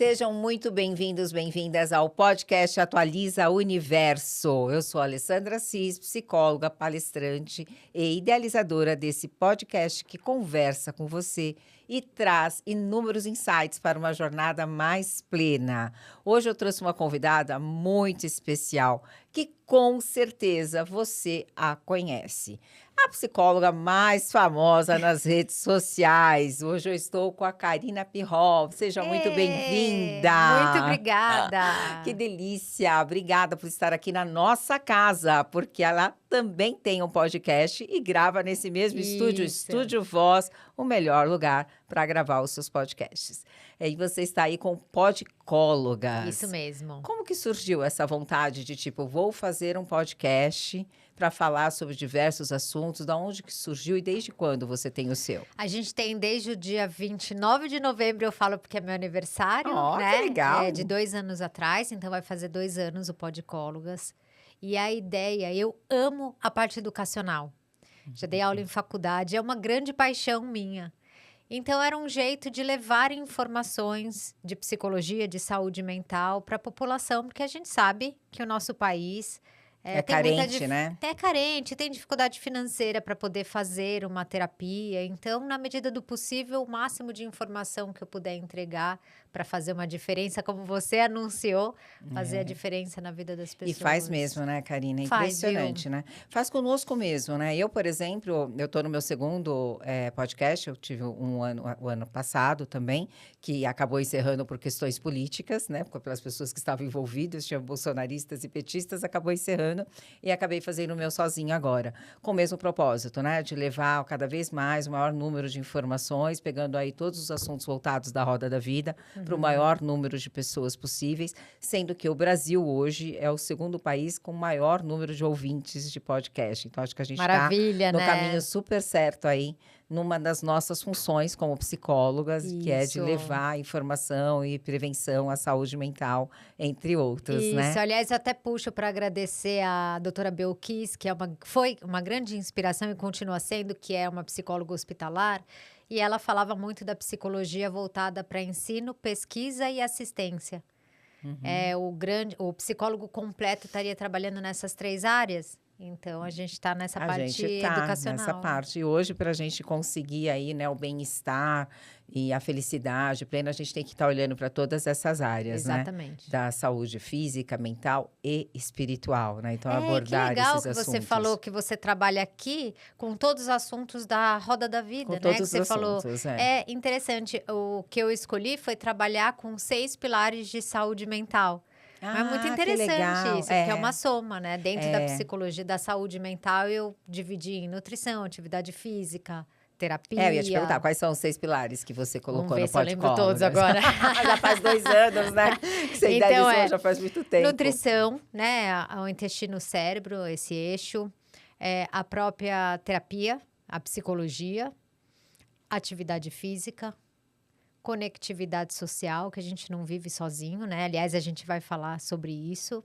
Sejam muito bem-vindos, bem-vindas ao podcast Atualiza Universo. Eu sou a Alessandra Assis, psicóloga, palestrante e idealizadora desse podcast que conversa com você e traz inúmeros insights para uma jornada mais plena. Hoje eu trouxe uma convidada muito especial, que com certeza você a conhece. A psicóloga mais famosa nas redes sociais. Hoje eu estou com a Karina Pirrol. Seja muito bem-vinda. Muito obrigada. Que delícia. Obrigada por estar aqui na nossa casa, porque ela também tem um podcast e grava nesse mesmo estúdio, Estúdio Voz, o melhor lugar para gravar os seus podcasts. E você está aí com Podcólogas. Isso mesmo. Como que surgiu essa vontade de, vou fazer um podcast para falar sobre diversos assuntos? Da onde que surgiu e desde quando você tem o seu? A gente tem desde o dia 29 de novembro, eu falo porque é meu aniversário, né? Que legal! De 2 anos atrás, então vai fazer 2 anos o Podcólogas. E a ideia, eu amo a parte educacional. Já dei aula em faculdade, é uma grande paixão minha. Então, era um jeito de levar informações de psicologia, de saúde mental para a população, porque a gente sabe que o nosso país é carente, né? É carente, tem dificuldade financeira para poder fazer uma terapia. Então, na medida do possível, o máximo de informação que eu puder entregar para fazer uma diferença, como você anunciou, fazer a diferença na vida das pessoas. E faz mesmo, né, Karina? É impressionante, né? Faz conosco mesmo, né? Eu, por exemplo, eu estou no meu segundo podcast, eu tive o ano passado também, que acabou encerrando por questões políticas, né? Pelas pessoas que estavam envolvidas, tinha bolsonaristas e petistas, acabou encerrando. E acabei fazendo o meu sozinho agora, com o mesmo propósito, né? De levar cada vez mais o maior número de informações, pegando aí todos os assuntos voltados da roda da vida, para o maior número de pessoas possíveis, sendo que o Brasil hoje é o segundo país com o maior número de ouvintes de podcast. Então, acho que a gente está no caminho super certo aí, numa das nossas funções como psicólogas, que é de levar informação e prevenção à saúde mental, entre outros, né? Isso, aliás, eu até puxo para agradecer a doutora Belkis, que foi uma grande inspiração e continua sendo, que é uma psicóloga hospitalar, e ela falava muito da psicologia voltada para ensino, pesquisa e assistência. O psicólogo completo estaria trabalhando nessas 3 áreas. Então, a gente está nessa parte educacional. Nessa parte. E hoje, para a gente conseguir aí, né, o bem-estar e a felicidade plena, a gente tem que estar olhando para todas essas áreas, Exatamente. Né? Da saúde física, mental e espiritual, né? Então, abordar esses assuntos. Que legal que você falou que você trabalha aqui com todos os assuntos da roda da vida, com todos os assuntos, É interessante. O que eu escolhi foi trabalhar com 6 pilares de saúde mental. É muito interessante isso, porque é uma soma, né? Dentro da psicologia, da saúde mental, eu dividi em nutrição, atividade física, terapia. Eu ia te perguntar, quais são os 6 pilares que você colocou no Podcólogas? Eu lembro todos agora. Já faz 2 anos, né? Que você idealizou, já faz muito tempo. Nutrição, né? O intestino, cérebro, esse eixo. A própria terapia, a psicologia, atividade física, conectividade social, que a gente não vive sozinho, né? Aliás, a gente vai falar sobre isso.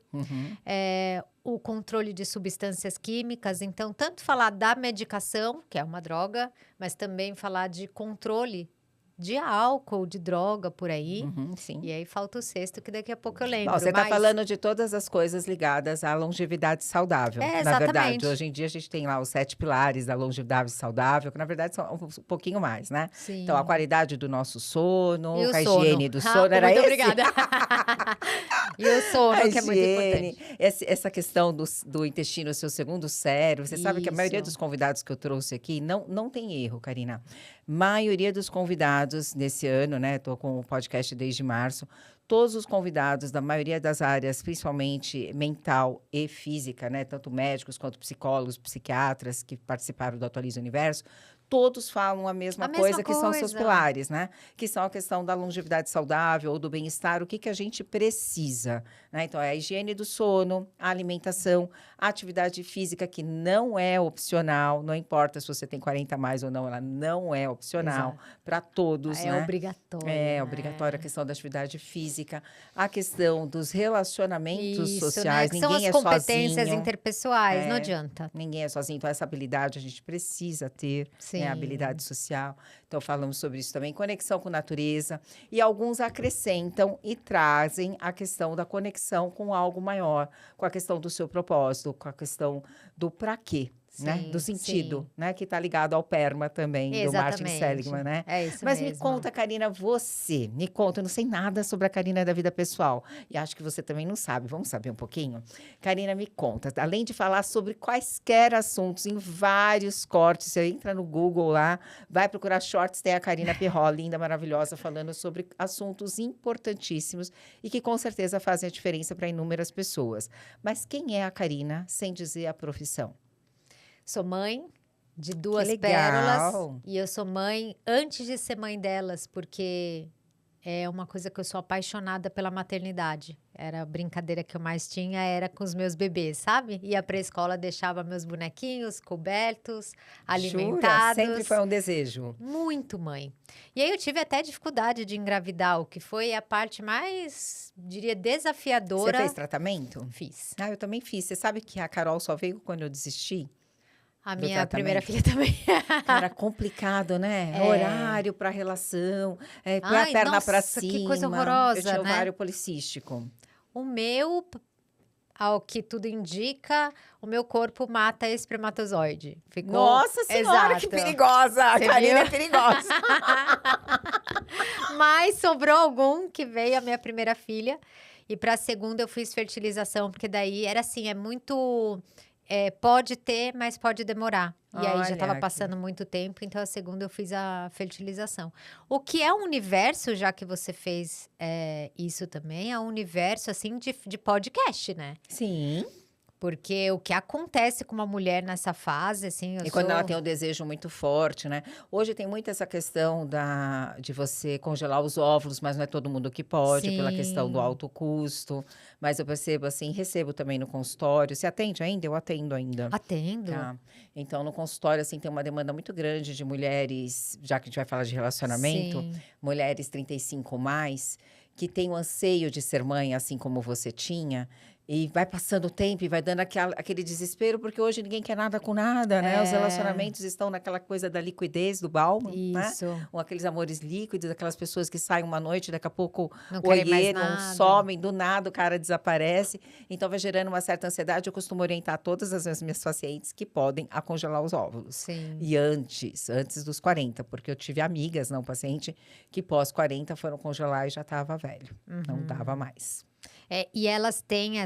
O controle de substâncias químicas. Então, tanto falar da medicação, que é uma droga, mas também falar de controle de álcool, de droga, por aí. Sim. E aí falta o 6º, que daqui a pouco eu lembro. Bom, você está falando de todas as coisas ligadas à longevidade saudável. Na verdade, hoje em dia a gente tem lá os 7 pilares da longevidade saudável, que na verdade são um pouquinho mais, né? Sim. Então, a qualidade do nosso sono, a higiene do sono, era muito esse? Obrigada. E o sono, que é muito importante. Essa questão do intestino, seu segundo cérebro. Você sabe que a maioria dos convidados que eu trouxe aqui não tem erro, Karina. Maioria dos convidados nesse ano, né? Estou com o podcast desde março. Todos os convidados da maioria das áreas, principalmente mental e física, né? Tanto médicos quanto psicólogos, psiquiatras que participaram do Atualiza Universo, todos falam a mesma coisa, que são seus pilares, né? Que são a questão da longevidade saudável ou do bem-estar, o que a gente precisa, né? Então, é a higiene do sono, a alimentação, a atividade física, que não é opcional, não importa se você tem 40 a mais ou não, ela não é opcional para todos, né? É obrigatório. É obrigatória a questão da atividade física, a questão dos relacionamentos sociais, né? Ninguém é sozinho. São as competências interpessoais, não adianta. Ninguém é sozinho, então essa habilidade a gente precisa ter. Sim. Sim. né? Habilidade social. Então, falamos sobre isso também. Conexão com natureza. E alguns acrescentam e trazem a questão da conexão com algo maior, com a questão do seu propósito, com a questão do pra quê. Né? Do sentido, né? Que está ligado ao PERMA também, do Martin Seligman, né? É isso Mas mesmo. me conta, Karina, me conta, eu não sei nada sobre a Karina da vida pessoal. E acho que você também não sabe. Vamos saber um pouquinho? Karina, me conta, além de falar sobre quaisquer assuntos em vários cortes, você entra no Google lá, vai procurar shorts, tem a Karina Pirró, linda, maravilhosa, falando sobre assuntos importantíssimos e que com certeza fazem a diferença para inúmeras pessoas. Mas quem é a Karina, sem dizer a profissão? Sou mãe de 2 Que pérolas. legal. E eu sou mãe antes de ser mãe delas, porque é uma coisa que eu sou apaixonada pela maternidade. Era a brincadeira que eu mais tinha, era com os meus bebês, sabe? Ia pra escola, deixava meus bonequinhos cobertos, alimentados. Jura? Sempre foi um desejo. Muito, mãe. E aí eu tive até dificuldade de engravidar, o que foi a parte mais, diria, desafiadora. Você fez tratamento? Fiz. Ah, eu também fiz. Você sabe que a Carol só veio quando eu desisti? A Do minha primeira tratamento? filha também. Era complicado, né? Horário para relação, põe a Ai, perna para nossa, cima. que coisa Eu horrorosa, tinha né? ovário policístico. O meu, ao que tudo indica, o meu corpo mata espermatozoide. Ficou... Nossa senhora, que Exato. perigosa! A Você Karina viu? é perigosa. Mas sobrou algum que veio a minha primeira filha. E para a segunda eu fiz fertilização, porque daí era assim, é muito... pode ter, mas pode demorar. E aí já Olha, estava que- passando muito tempo, então a segunda eu fiz a fertilização. O que é um universo, já que você fez isso também, é um universo assim de podcast, né? Sim. Porque o que acontece com uma mulher nessa fase, assim, E quando ela tem o desejo muito forte, né? Hoje tem muito essa questão de você congelar os óvulos, mas não é todo mundo que pode, pela questão do Sim. alto custo. Mas eu percebo assim, recebo também no consultório. Você atende ainda? Eu atendo ainda. Atendo. Tá. Então, no consultório, assim, tem uma demanda muito grande de mulheres, já que a gente vai falar de relacionamento, Sim. mulheres 35 ou mais, que têm o anseio de ser mãe, assim como você tinha. E vai passando o tempo e vai dando aquele desespero, porque hoje ninguém quer nada com nada, né? Os relacionamentos estão naquela coisa da liquidez, do balmo, né? Isso. Ou aqueles amores líquidos, aquelas pessoas que saem uma noite, daqui a pouco Não querem mais oiê, não nada. somem, do nada o cara desaparece. Então, vai gerando uma certa ansiedade. Eu costumo orientar todas as minhas pacientes que podem a congelar os óvulos. Sim. E antes dos 40, porque eu tive amigas, não paciente, que pós 40 foram congelar e já estava velho. Não dava mais. E elas têm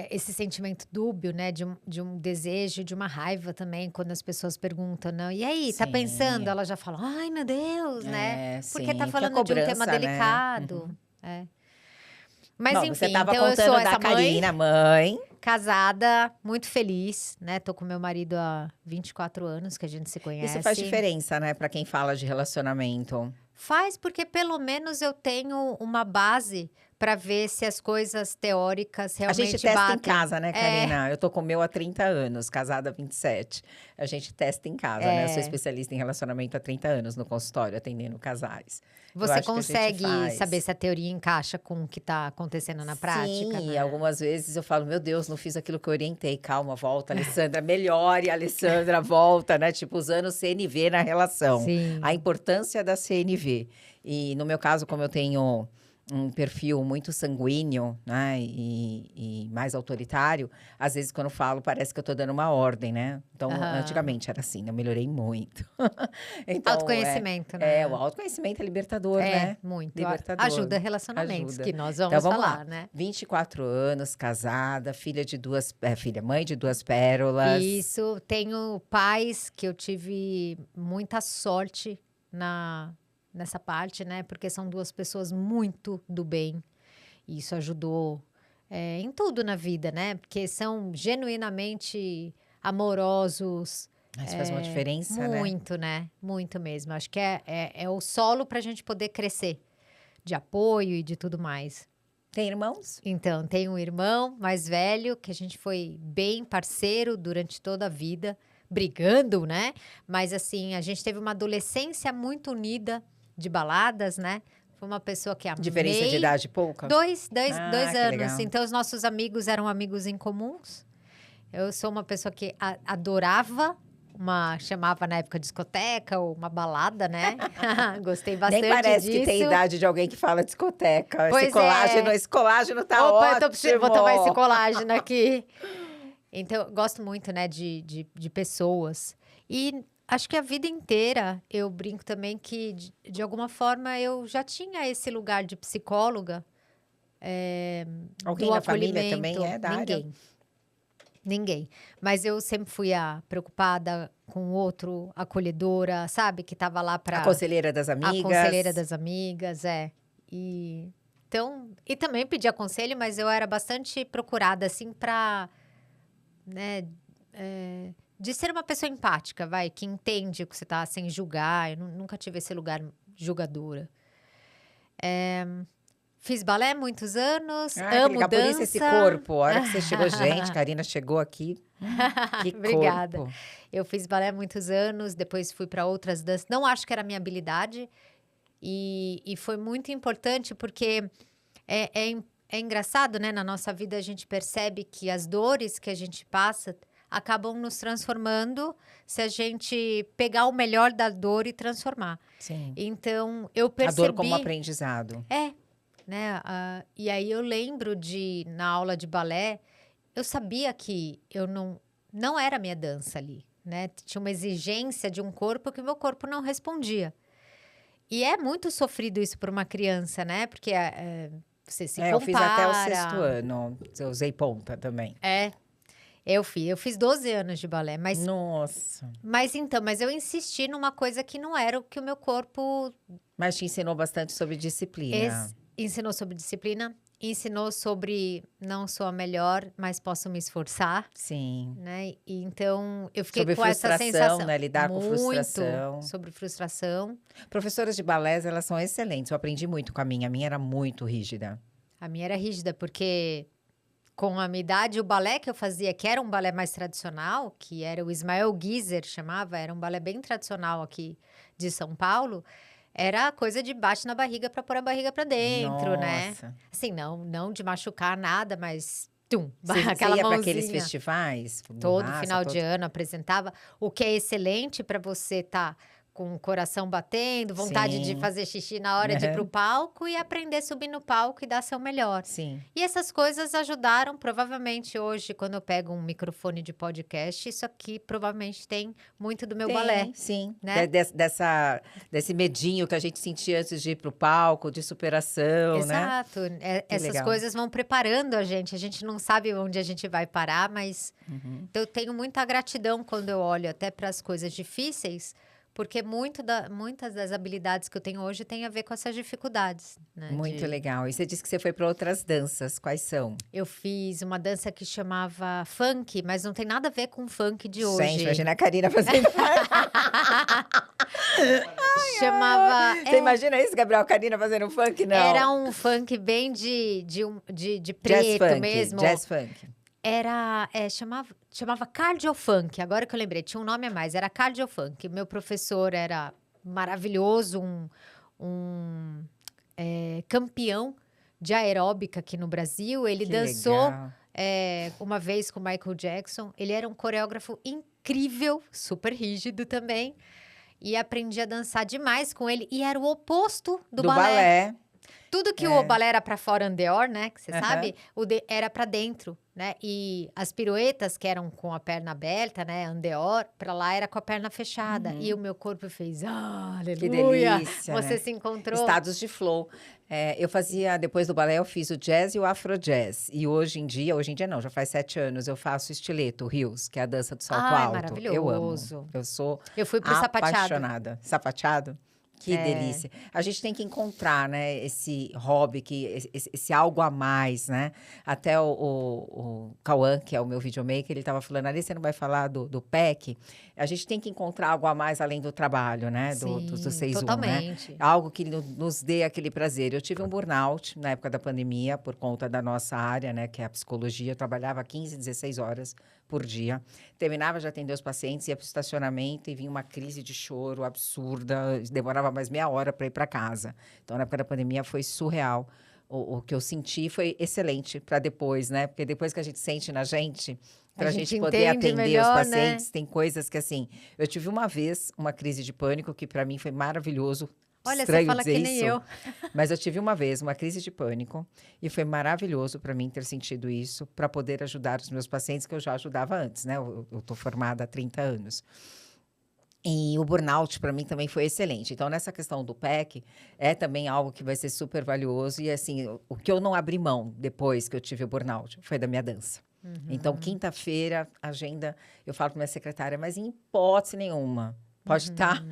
esse sentimento dúbio, né? De um desejo, de uma raiva também, quando as pessoas perguntam, não. E aí, tá Sim. pensando? Ela já fala, ai, meu Deus, né? Porque sim, tá que a falando de um tema cobrança, né? delicado. Mas Bom, enfim, você estava então eu contando sou da essa Karina, mãe. casada, muito feliz, né? Tô com meu marido há 24 anos, que a gente se conhece. Isso faz diferença, né, para quem fala de relacionamento. Faz, porque pelo menos eu tenho uma base para ver se as coisas teóricas A realmente gente testa batem. em casa, né, Karina? Eu tô com o meu há 30 anos, casada há 27. A gente testa em casa, né? Eu sou especialista em relacionamento há 30 anos no consultório, atendendo casais. Eu Você acho que a gente consegue faz. saber se a teoria encaixa com o que está acontecendo na prática, Sim, né? algumas vezes eu falo, meu Deus, não fiz aquilo que eu orientei. Calma, volta, Alessandra, melhore, Alessandra, volta, né? Tipo, usando o CNV na relação. Sim. A importância da CNV. E no meu caso, como eu tenho um perfil muito sanguíneo, né, e mais autoritário, às vezes quando eu falo parece que eu tô dando uma ordem, né? Então, antigamente era assim, eu melhorei muito. Então, Autoconhecimento, né? o autoconhecimento é libertador, né? Muito. Libertador. Ajuda relacionamentos, Ajuda. que nós vamos Então, vamos falar, lá. né? 24 anos, casada, mãe de 2 pérolas. Isso. Tenho pais que eu tive muita sorte nessa parte, né? Porque são 2 pessoas muito do bem. E isso ajudou em tudo na vida, né? Porque são genuinamente amorosos. Isso faz uma diferença, né? Muito, né? Muito mesmo. Acho que é o solo para a gente poder crescer. De apoio e de tudo mais. Tem irmãos? Então, tenho um irmão mais velho, que a gente foi bem parceiro durante toda a vida. Brigando, né? Mas assim, a gente teve uma adolescência muito unida, de baladas, né? Foi uma pessoa que amei. Diferença de idade pouca? Dois que anos. legal. Então, os nossos amigos eram amigos em comuns. Eu sou uma pessoa que adorava chamava na época discoteca ou uma balada, né? Gostei bastante Nem parece disso. que tem idade de alguém que fala discoteca. Pois Esse colágeno tá Opa, ótimo. vou tomar esse colágeno aqui. Então, eu gosto muito, né, de pessoas. E acho que a vida inteira eu brinco também que, de alguma forma, eu já tinha esse lugar de psicóloga. Alguém do na família acolhimento. também é da área? Ninguém. Mas eu sempre fui a preocupada com o outro, acolhedora, sabe? Que tava lá para... A conselheira das amigas. A conselheira das amigas, E também pedia conselho, mas eu era bastante procurada, assim, para, né, de ser uma pessoa empática, que entende o que você tá sem julgar. Eu nunca tive esse lugar julgadora. Fiz balé muitos anos, amo legal. Por dança. isso esse corpo. A hora que você chegou, gente, Karina chegou aqui. Que Obrigada. corpo. Eu fiz balé muitos anos, depois fui para outras danças. Não acho que era a minha habilidade. E foi muito importante porque é engraçado, né? Na nossa vida a gente percebe que as dores que a gente passa acabam nos transformando se a gente pegar o melhor da dor e transformar. Sim. Então, eu percebi... A dor como aprendizado. Né? E aí eu lembro na aula de balé, eu sabia que eu não era a minha dança ali, né? Tinha uma exigência de um corpo que o meu corpo não respondia. E é muito sofrido isso para uma criança, né? Porque você se compara. Eu fiz até o 6º ano. Eu usei ponta também. Eu fiz 12 anos de balé, mas... Nossa. Mas eu insisti numa coisa que não era o que o meu corpo... Mas te ensinou bastante sobre disciplina. Ensinou sobre disciplina, ensinou sobre não sou a melhor, mas posso me esforçar. Sim. Né? E então, eu fiquei sobre com essa sensação. Né? Lidar com frustração. Sobre frustração. Professoras de balé, elas são excelentes. Eu aprendi muito com a minha. A minha era muito rígida. A minha era rígida, porque com a minha idade, o balé que eu fazia, que era um balé mais tradicional, que era o Ismael Guiser, chamava, era um balé bem tradicional aqui de São Paulo... Era coisa de bate na barriga para pôr a barriga para dentro, né? Assim, não de machucar nada, mas aquela você ia mãozinha. para aqueles festivais? Todo final de ano apresentava, o que é excelente para você estar com o coração batendo, vontade de fazer xixi na hora de ir pro palco e aprender a subir no palco e dar seu melhor. Sim. E essas coisas ajudaram, provavelmente hoje, quando eu pego um microfone de podcast, isso aqui provavelmente tem muito do meu balé. Sim, né? Desse medinho que a gente sentia antes de ir pro palco, de superação, Exato. né? Essas legal. Coisas vão preparando a gente não sabe onde a gente vai parar, mas então, eu tenho muita gratidão quando eu olho até para as coisas difíceis, porque muitas das habilidades que eu tenho hoje têm a ver com essas dificuldades. Né? Muito legal. E você disse que você foi para outras danças. Quais são? Eu fiz uma dança que chamava funk, mas não tem nada a ver com o funk de hoje. Gente, imagina a Karina fazendo... Chamava... Você imagina isso, Gabriel? A Karina fazendo funk? Não. Era um funk bem de preto jazz funk, mesmo. Jazz funk. Chamava cardio funk, agora que eu lembrei, tinha um nome a mais, era cardio funk. Meu professor era maravilhoso, campeão de aeróbica aqui no Brasil. Ele dançou uma vez com o Michael Jackson. Ele era um coreógrafo incrível, super rígido também. E aprendi a dançar demais com ele. E era o oposto do balé. Tudo que o balé era pra fora, andeor, né? Que você sabe, era pra dentro, né? E as piruetas, que eram com a perna aberta, né? Andeor, pra lá era com a perna fechada. E o meu corpo fez, aleluia! Que delícia, Você se encontrou. Estados de flow. Eu fazia, depois do balé, eu fiz o jazz e o afro-jazz. E hoje em dia não, já faz 7 anos, eu faço estileto, heels, que é a dança do salto alto. Maravilhoso. Eu amo. Eu fui pro sapateado. Apaixonada. Sapateado? Que delícia. A gente tem que encontrar, né, esse hobby, esse algo a mais, né? Até o Cauã, que é o meu videomaker, ele estava falando, ali você não vai falar do PEC? A gente tem que encontrar algo a mais além do trabalho, né? Do 6-1, totalmente. Né? Algo que nos dê aquele prazer. Eu tive um burnout na época da pandemia, por conta da nossa área, né? Que é a psicologia. Eu trabalhava 15, 16 horas por dia. Terminava de atender os pacientes, ia para o estacionamento e vinha uma crise de choro absurda. Demorava mais meia hora para ir para casa. Então, na época da pandemia, foi surreal. o que eu senti foi excelente para depois, né? Porque depois que a gente sente na gente, para a gente poder atender melhor, os pacientes, tem coisas que assim. Eu tive uma vez uma crise de pânico que para mim foi maravilhoso. Olha, Estranho você fala dizer que nem isso, eu. mas eu tive uma vez uma crise de pânico e foi maravilhoso para mim ter sentido isso para poder ajudar os meus pacientes que eu já ajudava antes, né? Eu tô formada há 30 anos. E o burnout para mim também foi excelente. Então, nessa questão do PEC, é também algo que vai ser super valioso. E assim, o que eu não abri mão depois que eu tive o burnout foi da minha dança. Então, quinta-feira, agenda, eu falo para minha secretária, mas em hipótese nenhuma. Pode estar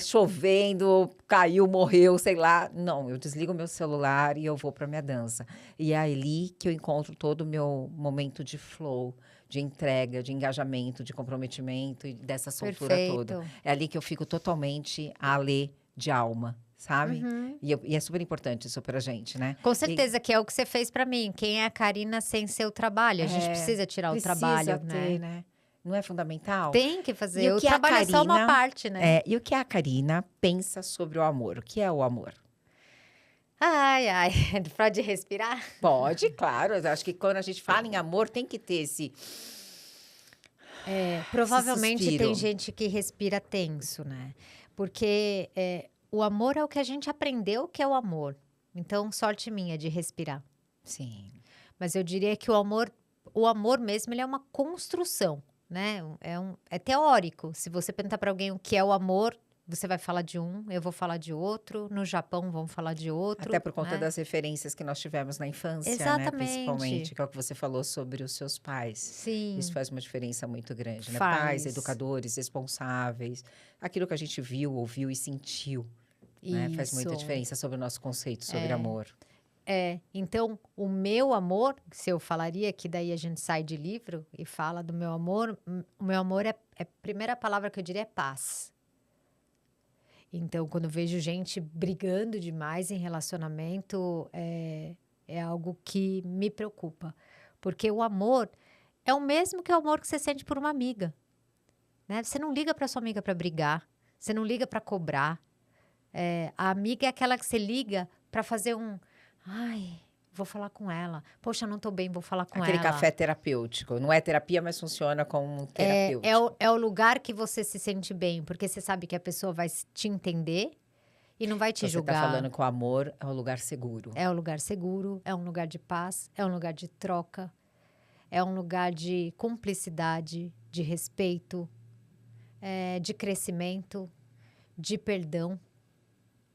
chovendo, caiu, morreu, sei lá. Não, eu desligo meu celular e eu vou para minha dança. E é ali que eu encontro todo o meu momento de flow, de entrega, de engajamento, de comprometimento e dessa soltura toda. Perfeito. É ali que eu fico totalmente alê de alma, sabe? E é super importante isso pra gente, né? Com certeza, que é o que você fez pra mim. Quem é a Karina sem seu trabalho? A gente precisa tirar o trabalho, ter, né? né? Não é fundamental? Tem que E fazer. o O que a trabalho é só uma Karina- parte, né? E o que a Karina pensa sobre o amor? O que é o amor? Ai, ai. Pode respirar? Pode, claro. Eu acho que quando a gente fala em amor, tem que ter esse... Provavelmente suspiro. tem gente que respira tenso, né? Porque o amor é o que a gente aprendeu que é o amor. Então, sorte minha de respirar. Sim. Mas eu diria que o amor mesmo, ele é uma construção, né? É teórico. Se você perguntar para alguém o que é o amor, você vai falar de um, eu vou falar de outro. No Japão, vão falar de outro. Até por conta né? das referências que nós tivemos na infância, né? Exatamente. Principalmente, que é o que você falou sobre os seus pais. Sim. Isso faz uma diferença muito grande, né? Faz. Pais, educadores, responsáveis. Aquilo que a gente viu, ouviu e sentiu, né? Faz muita Isso. diferença sobre o nosso conceito sobre amor. Então, o meu amor, se eu falaria, que daí a gente sai de livro e fala do meu amor, o meu amor a primeira palavra que eu diria é paz. Então, quando eu vejo gente brigando demais em relacionamento, é algo que me preocupa. Porque o amor é o mesmo que o amor que você sente por uma amiga. Né? Você não liga para sua amiga para brigar, você não liga para cobrar. A amiga é aquela que você liga para fazer ai, vou falar com ela. Poxa, não tô bem, vou falar com Aquele ela. café terapêutico. Não é terapia, mas funciona como um terapêutico. É o lugar que você se sente bem, porque você sabe que a pessoa vai te entender e não vai te Você julgar. tá falando que o amor é um lugar seguro. É um lugar seguro, é um lugar de paz, é um lugar de troca, é um lugar de cumplicidade, de respeito, de crescimento, de perdão,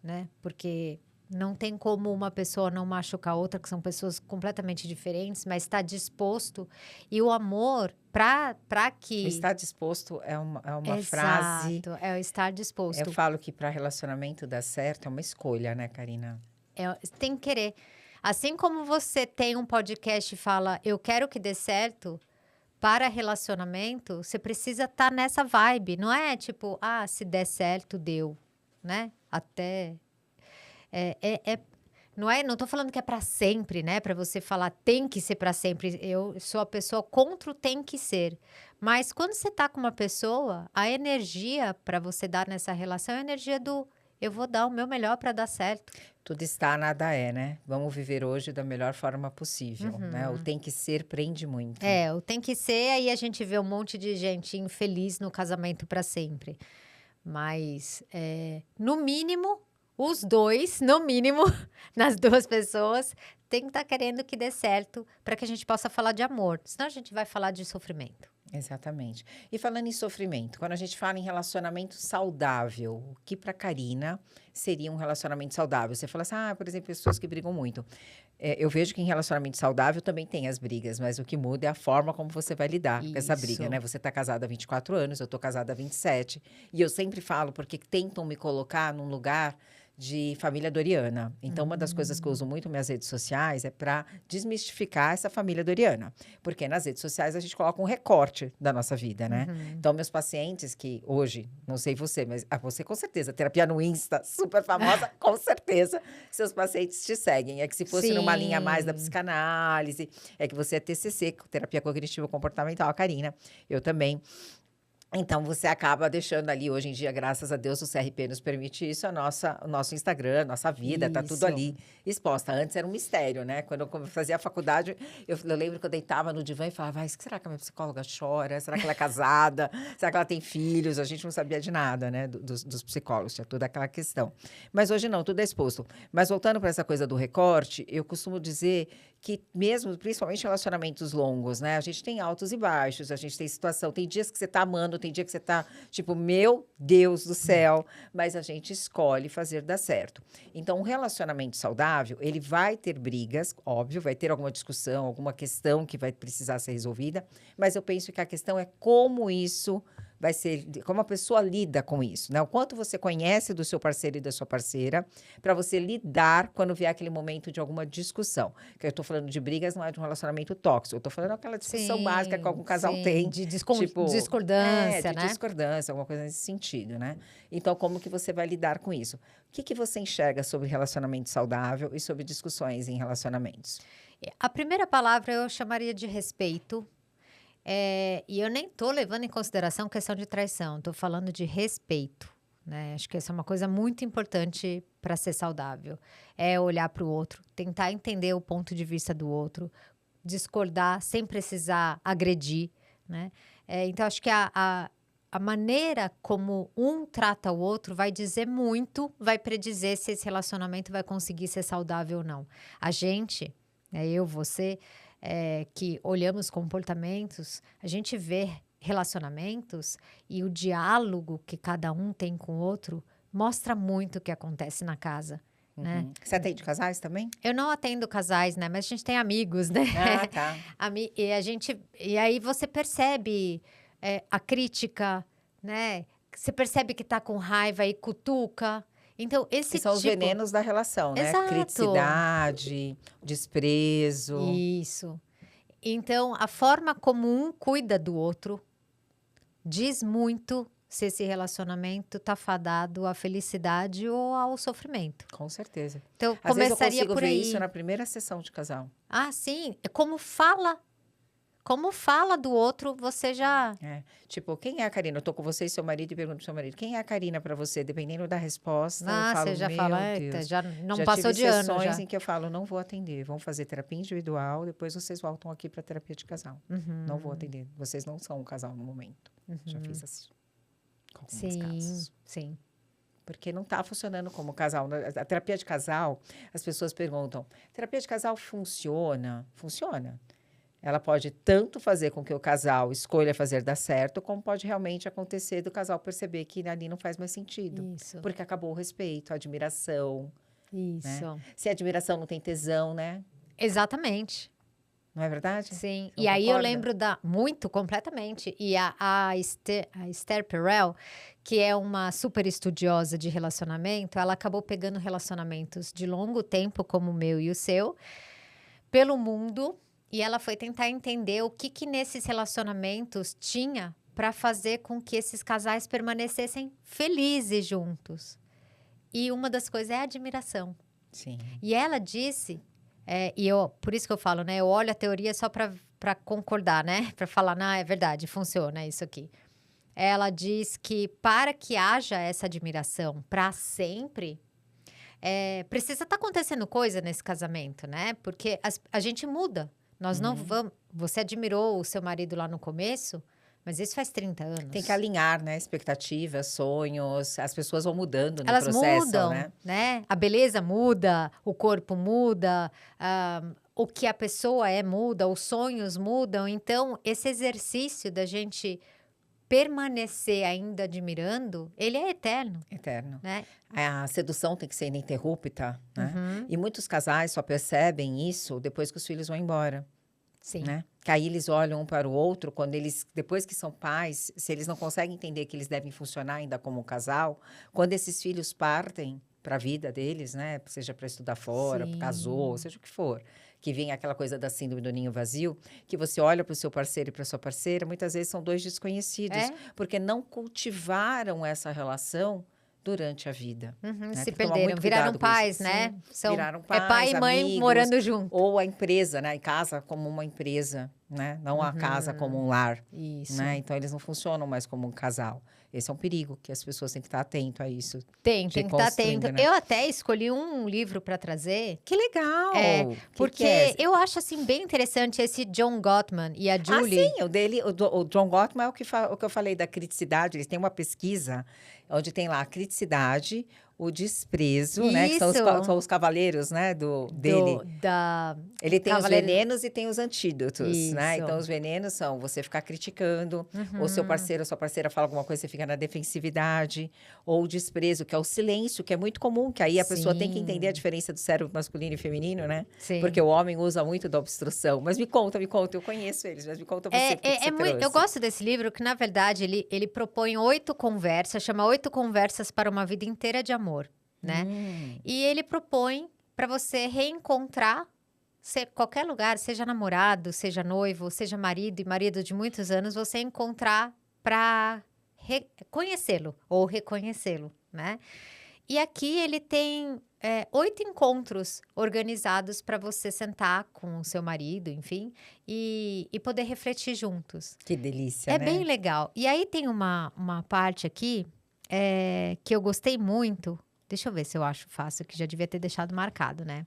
né? Porque não tem como uma pessoa não machucar a outra, que são pessoas completamente diferentes, mas está disposto. E o amor, para que... Estar disposto é uma Exato, frase... é o estar disposto. Eu falo que para relacionamento dar certo é uma escolha, né, Karina? Tem que querer. Assim como você tem um podcast e fala, eu quero que dê certo, para relacionamento, você precisa estar nessa vibe. Não é tipo, se der certo, deu, né? Até... Não tô falando que é para sempre, né? Para você falar tem que ser para sempre. Eu sou a pessoa contra o tem que ser. Mas quando você tá com uma pessoa, a energia para você dar nessa relação é a energia do eu vou dar o meu melhor para dar certo. Tudo está, nada é, né? Vamos viver hoje da melhor forma possível, né? O tem que ser prende muito. O tem que ser, aí a gente vê um monte de gente infeliz no casamento para sempre. Mas, no mínimo, os dois, no mínimo, nas duas pessoas, tem que estar querendo que dê certo para que a gente possa falar de amor. Senão a gente vai falar de sofrimento. Exatamente. E falando em sofrimento, quando a gente fala em relacionamento saudável, o que para Karina seria um relacionamento saudável? Você fala assim, por exemplo, pessoas que brigam muito. Eu vejo que em relacionamento saudável também tem as brigas, mas o que muda é a forma como você vai lidar com essa briga, Isso. né? Você está casada há 24 anos, eu estou casada há 27. E eu sempre falo, porque tentam me colocar num lugar de família Doriana. Então, uma das coisas que eu uso muito nas minhas redes sociais é para desmistificar essa família Doriana. Porque nas redes sociais a gente coloca um recorte da nossa vida, né? Então, meus pacientes que hoje, não sei você, mas você com certeza, terapia no Insta, super famosa, com certeza, seus pacientes te seguem. É que se fosse numa linha mais da psicanálise, é que você é TCC, terapia cognitivo comportamental, a Karina, eu também. Então, você acaba deixando ali, hoje em dia, graças a Deus, o CRP nos permite isso, o nosso Instagram, nossa vida, tá tudo Isso. ali exposta. Antes era um mistério, né? Quando eu fazia a faculdade, eu lembro que eu deitava no divã e falava, será que a minha psicóloga chora? Será que ela é casada? Será que ela tem filhos? A gente não sabia de nada, né? Dos psicólogos, tinha toda aquela questão. Mas hoje não, tudo é exposto. Mas voltando para essa coisa do recorte, eu costumo dizer que mesmo, principalmente relacionamentos longos, né? A gente tem altos e baixos, a gente tem situação, tem dias que você tá amando, tem dia que você tá, tipo, meu Deus do céu, mas a gente escolhe fazer dar certo. Então, um relacionamento saudável, ele vai ter brigas, óbvio, vai ter alguma discussão, alguma questão que vai precisar ser resolvida, mas eu penso que a questão é como isso vai ser, como a pessoa lida com isso, né? O quanto você conhece do seu parceiro e da sua parceira, para você lidar quando vier aquele momento de alguma discussão. Que eu estou falando de brigas, não é de um relacionamento tóxico. Eu estou falando aquela discussão básica que algum casal tem. De tipo, discordância, de né? discordância, alguma coisa nesse sentido, né? Então, como que você vai lidar com isso? O que você enxerga sobre relacionamento saudável e sobre discussões em relacionamentos? A primeira palavra eu chamaria de respeito. E eu nem estou levando em consideração questão de traição, estou falando de respeito, né? Acho que essa é uma coisa muito importante para ser saudável. É olhar para o outro, tentar entender o ponto de vista do outro, discordar sem precisar agredir, né? Então, acho que a maneira como um trata o outro vai dizer muito, vai predizer se esse relacionamento vai conseguir ser saudável ou não. A gente, eu, você... que olhamos comportamentos, a gente vê relacionamentos e o diálogo que cada um tem com o outro mostra muito o que acontece na casa, né? Você atende casais também? Eu não atendo casais, né? Mas a gente tem amigos, né? Ah, tá. E aí você percebe a crítica, né? Você percebe que tá com raiva e cutuca. Então, esse que são os venenos da relação, né? Exato. Criticidade, desprezo. Isso. Então, a forma como um cuida do outro diz muito se esse relacionamento tá fadado à felicidade ou ao sofrimento. Com certeza. Então, Às vezes eu começaria consigo por ver aí. isso na primeira sessão de casal. Ah, sim. É como fala. Como fala do outro, você já... Tipo, quem é a Karina? Eu tô com você e seu marido e pergunto pro seu marido, quem é a Karina para você? Dependendo da resposta, eu falo, você já meu fala, Deus. eita, já não Já passou tive de ano sessões já. em que eu falo, não vou atender, vamos fazer terapia individual, depois vocês voltam aqui para terapia de casal. Não vou atender, vocês não são um casal no momento. Já fiz assim, com alguns casos. Sim. Porque não está funcionando como casal. A terapia de casal, as pessoas perguntam, terapia de casal funciona? Funciona. Ela pode tanto fazer com que o casal escolha fazer dar certo, como pode realmente acontecer do casal perceber que ali não faz mais sentido. Isso. Porque acabou o respeito, a admiração. Isso. Né? Se a admiração não tem tesão, né? Exatamente. Não é verdade? Sim. Não e aí eu concorda? lembro muito, completamente. E a Esther Perel, que é uma super estudiosa de relacionamento, ela acabou pegando relacionamentos de longo tempo, como o meu e o seu, pelo mundo. E ela foi tentar entender o que nesses relacionamentos tinha para fazer com que esses casais permanecessem felizes juntos. E uma das coisas é a admiração. Sim. E ela disse, por isso que eu falo, né? Eu olho a teoria só para concordar, né? Para falar, não, é verdade, funciona isso aqui. Ela diz que para que haja essa admiração para sempre, precisa estar acontecendo coisa nesse casamento, né? Porque a gente muda. Nós não vamos... Você admirou o seu marido lá no começo, mas isso faz 30 anos. Tem que alinhar, né? Expectativas, sonhos. As pessoas vão mudando no Elas processo, mudam, né? A beleza muda, o corpo muda, o que a pessoa muda, os sonhos mudam. Então, esse exercício da gente permanecer ainda admirando, ele é eterno. Eterno. Né? A sedução tem que ser ininterrupta, né? E muitos casais só percebem isso depois que os filhos vão embora. Sim. Né? Que aí eles olham um para o outro, quando eles, depois que são pais, se eles não conseguem entender que eles devem funcionar ainda como um casal, quando esses filhos partem para a vida deles, né? Seja para estudar fora, casou, seja o que for, que vem aquela coisa da síndrome do ninho vazio, que você olha para o seu parceiro e para a sua parceira, muitas vezes são dois desconhecidos, porque não cultivaram essa relação durante a vida. Né? Se perderam, viraram pais, né? Viraram pais, pai e mãe amigos, morando junto. Ou a empresa, né? Em casa como uma empresa. né? Não a casa como um lar. Isso. Né? Então, eles não funcionam mais como um casal. Esse é um perigo, que as pessoas têm que estar atento a isso. Tem que estar atento. Né? Eu até escolhi um livro para trazer. Que legal! Porque eu acho, assim, bem interessante esse John Gottman e a Julie. Ah, sim, o John Gottman é o que eu falei da criticidade. Eles têm uma pesquisa onde tem lá a criticidade, o desprezo, né? Que são os cavaleiros, né? Dele. Ele tem os venenos e tem os antídotos, né? Então, os venenos são você ficar criticando, ou seu parceiro ou sua parceira fala alguma coisa, você fica na defensividade, ou o desprezo, que é o silêncio, que é muito comum, que aí a pessoa tem que entender a diferença do cérebro masculino e feminino, né? Sim. Porque o homem usa muito da obstrução. Mas me conta, eu conheço eles, mas me conta você o que você trouxe. Eu gosto desse livro, que na verdade ele propõe 8 conversas, chama 8 conversas para uma vida inteira de amor. Né? E ele propõe para você reencontrar qualquer lugar, seja namorado, seja noivo, seja marido e marido de muitos anos, você encontrar para conhecê-lo ou reconhecê-lo, né? E aqui ele tem 8 encontros organizados para você sentar com o seu marido, enfim, e poder refletir juntos. Que delícia, né? É bem legal. E aí tem uma parte aqui que eu gostei muito. Deixa eu ver se eu acho fácil, que já devia ter deixado marcado, né?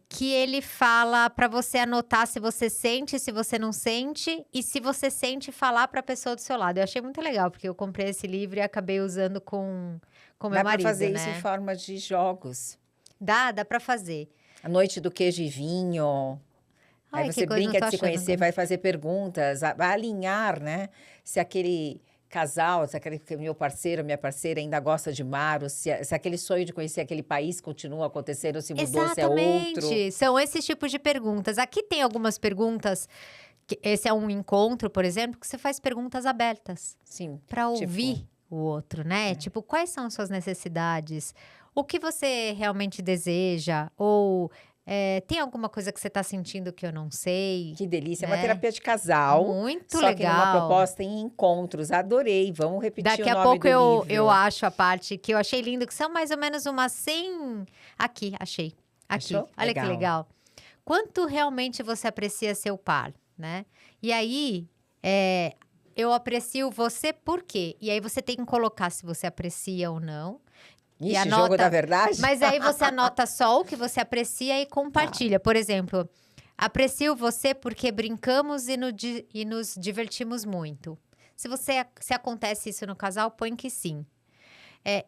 Que ele fala para você anotar se você sente, se você não sente, e se você sente, falar para a pessoa do seu lado. Eu achei muito legal, porque eu comprei esse livro e acabei usando com meu marido, né? Dá para fazer isso em forma de jogos. Dá para fazer. A noite do queijo e vinho. Aí você brinca de se conhecer, vai fazer perguntas, vai alinhar, né? Se aquele casal, se aquele meu parceiro, minha parceira ainda gosta de mar, ou se aquele sonho de conhecer aquele país continua acontecendo, ou se mudou, se é outro. São esses tipos de perguntas. Aqui tem algumas perguntas, esse é um encontro, por exemplo, que você faz perguntas abertas. Sim. Para ouvir o outro, né? Tipo, quais são suas necessidades? O que você realmente deseja? Ou tem alguma coisa que você está sentindo que eu não sei? Que delícia. É uma terapia de casal. Muito legal. Só que numa proposta em encontros. Adorei. Vamos repetir Daqui o nome a pouco do livro. eu acho a parte que eu achei lindo, que são mais ou menos umas 100... Aqui, achei. Aqui. Achou? Olha que legal. Quanto realmente você aprecia seu par, né? E aí, eu aprecio você por quê? E aí você tem que colocar se você aprecia ou não. Ixi, e anota, jogo da verdade? Mas aí você anota só o que você aprecia e compartilha. Por exemplo, aprecio você porque brincamos e nos divertimos muito. Se acontece isso no casal, põe que sim.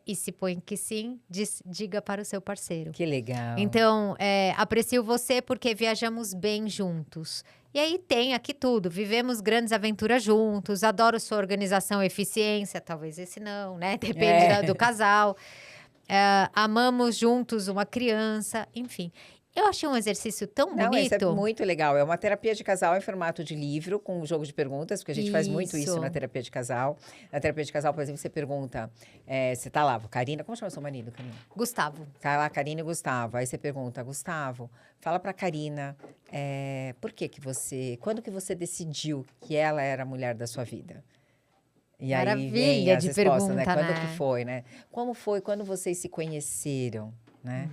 E se põe que sim, diga para o seu parceiro. Que legal. Então, aprecio você porque viajamos bem juntos. E aí tem aqui tudo. Vivemos grandes aventuras juntos. Adoro sua organização e eficiência. Talvez esse não, né? Depende do casal. Amamos juntos uma criança, enfim. Eu achei um exercício tão bonito. Isso é muito legal. É uma terapia de casal em formato de livro, com um jogo de perguntas, porque a gente faz muito isso na terapia de casal. Na terapia de casal, por exemplo, você pergunta, você tá lá, Karina, como chama seu marido, Karina? Gustavo. Tá lá, Karina e Gustavo. Aí você pergunta, Gustavo, fala pra Karina, por que quando que você decidiu que ela era a mulher da sua vida? E maravilha aí vem as de respostas, pergunta, né? Quando né? que foi, né? Como foi quando vocês se conheceram, né?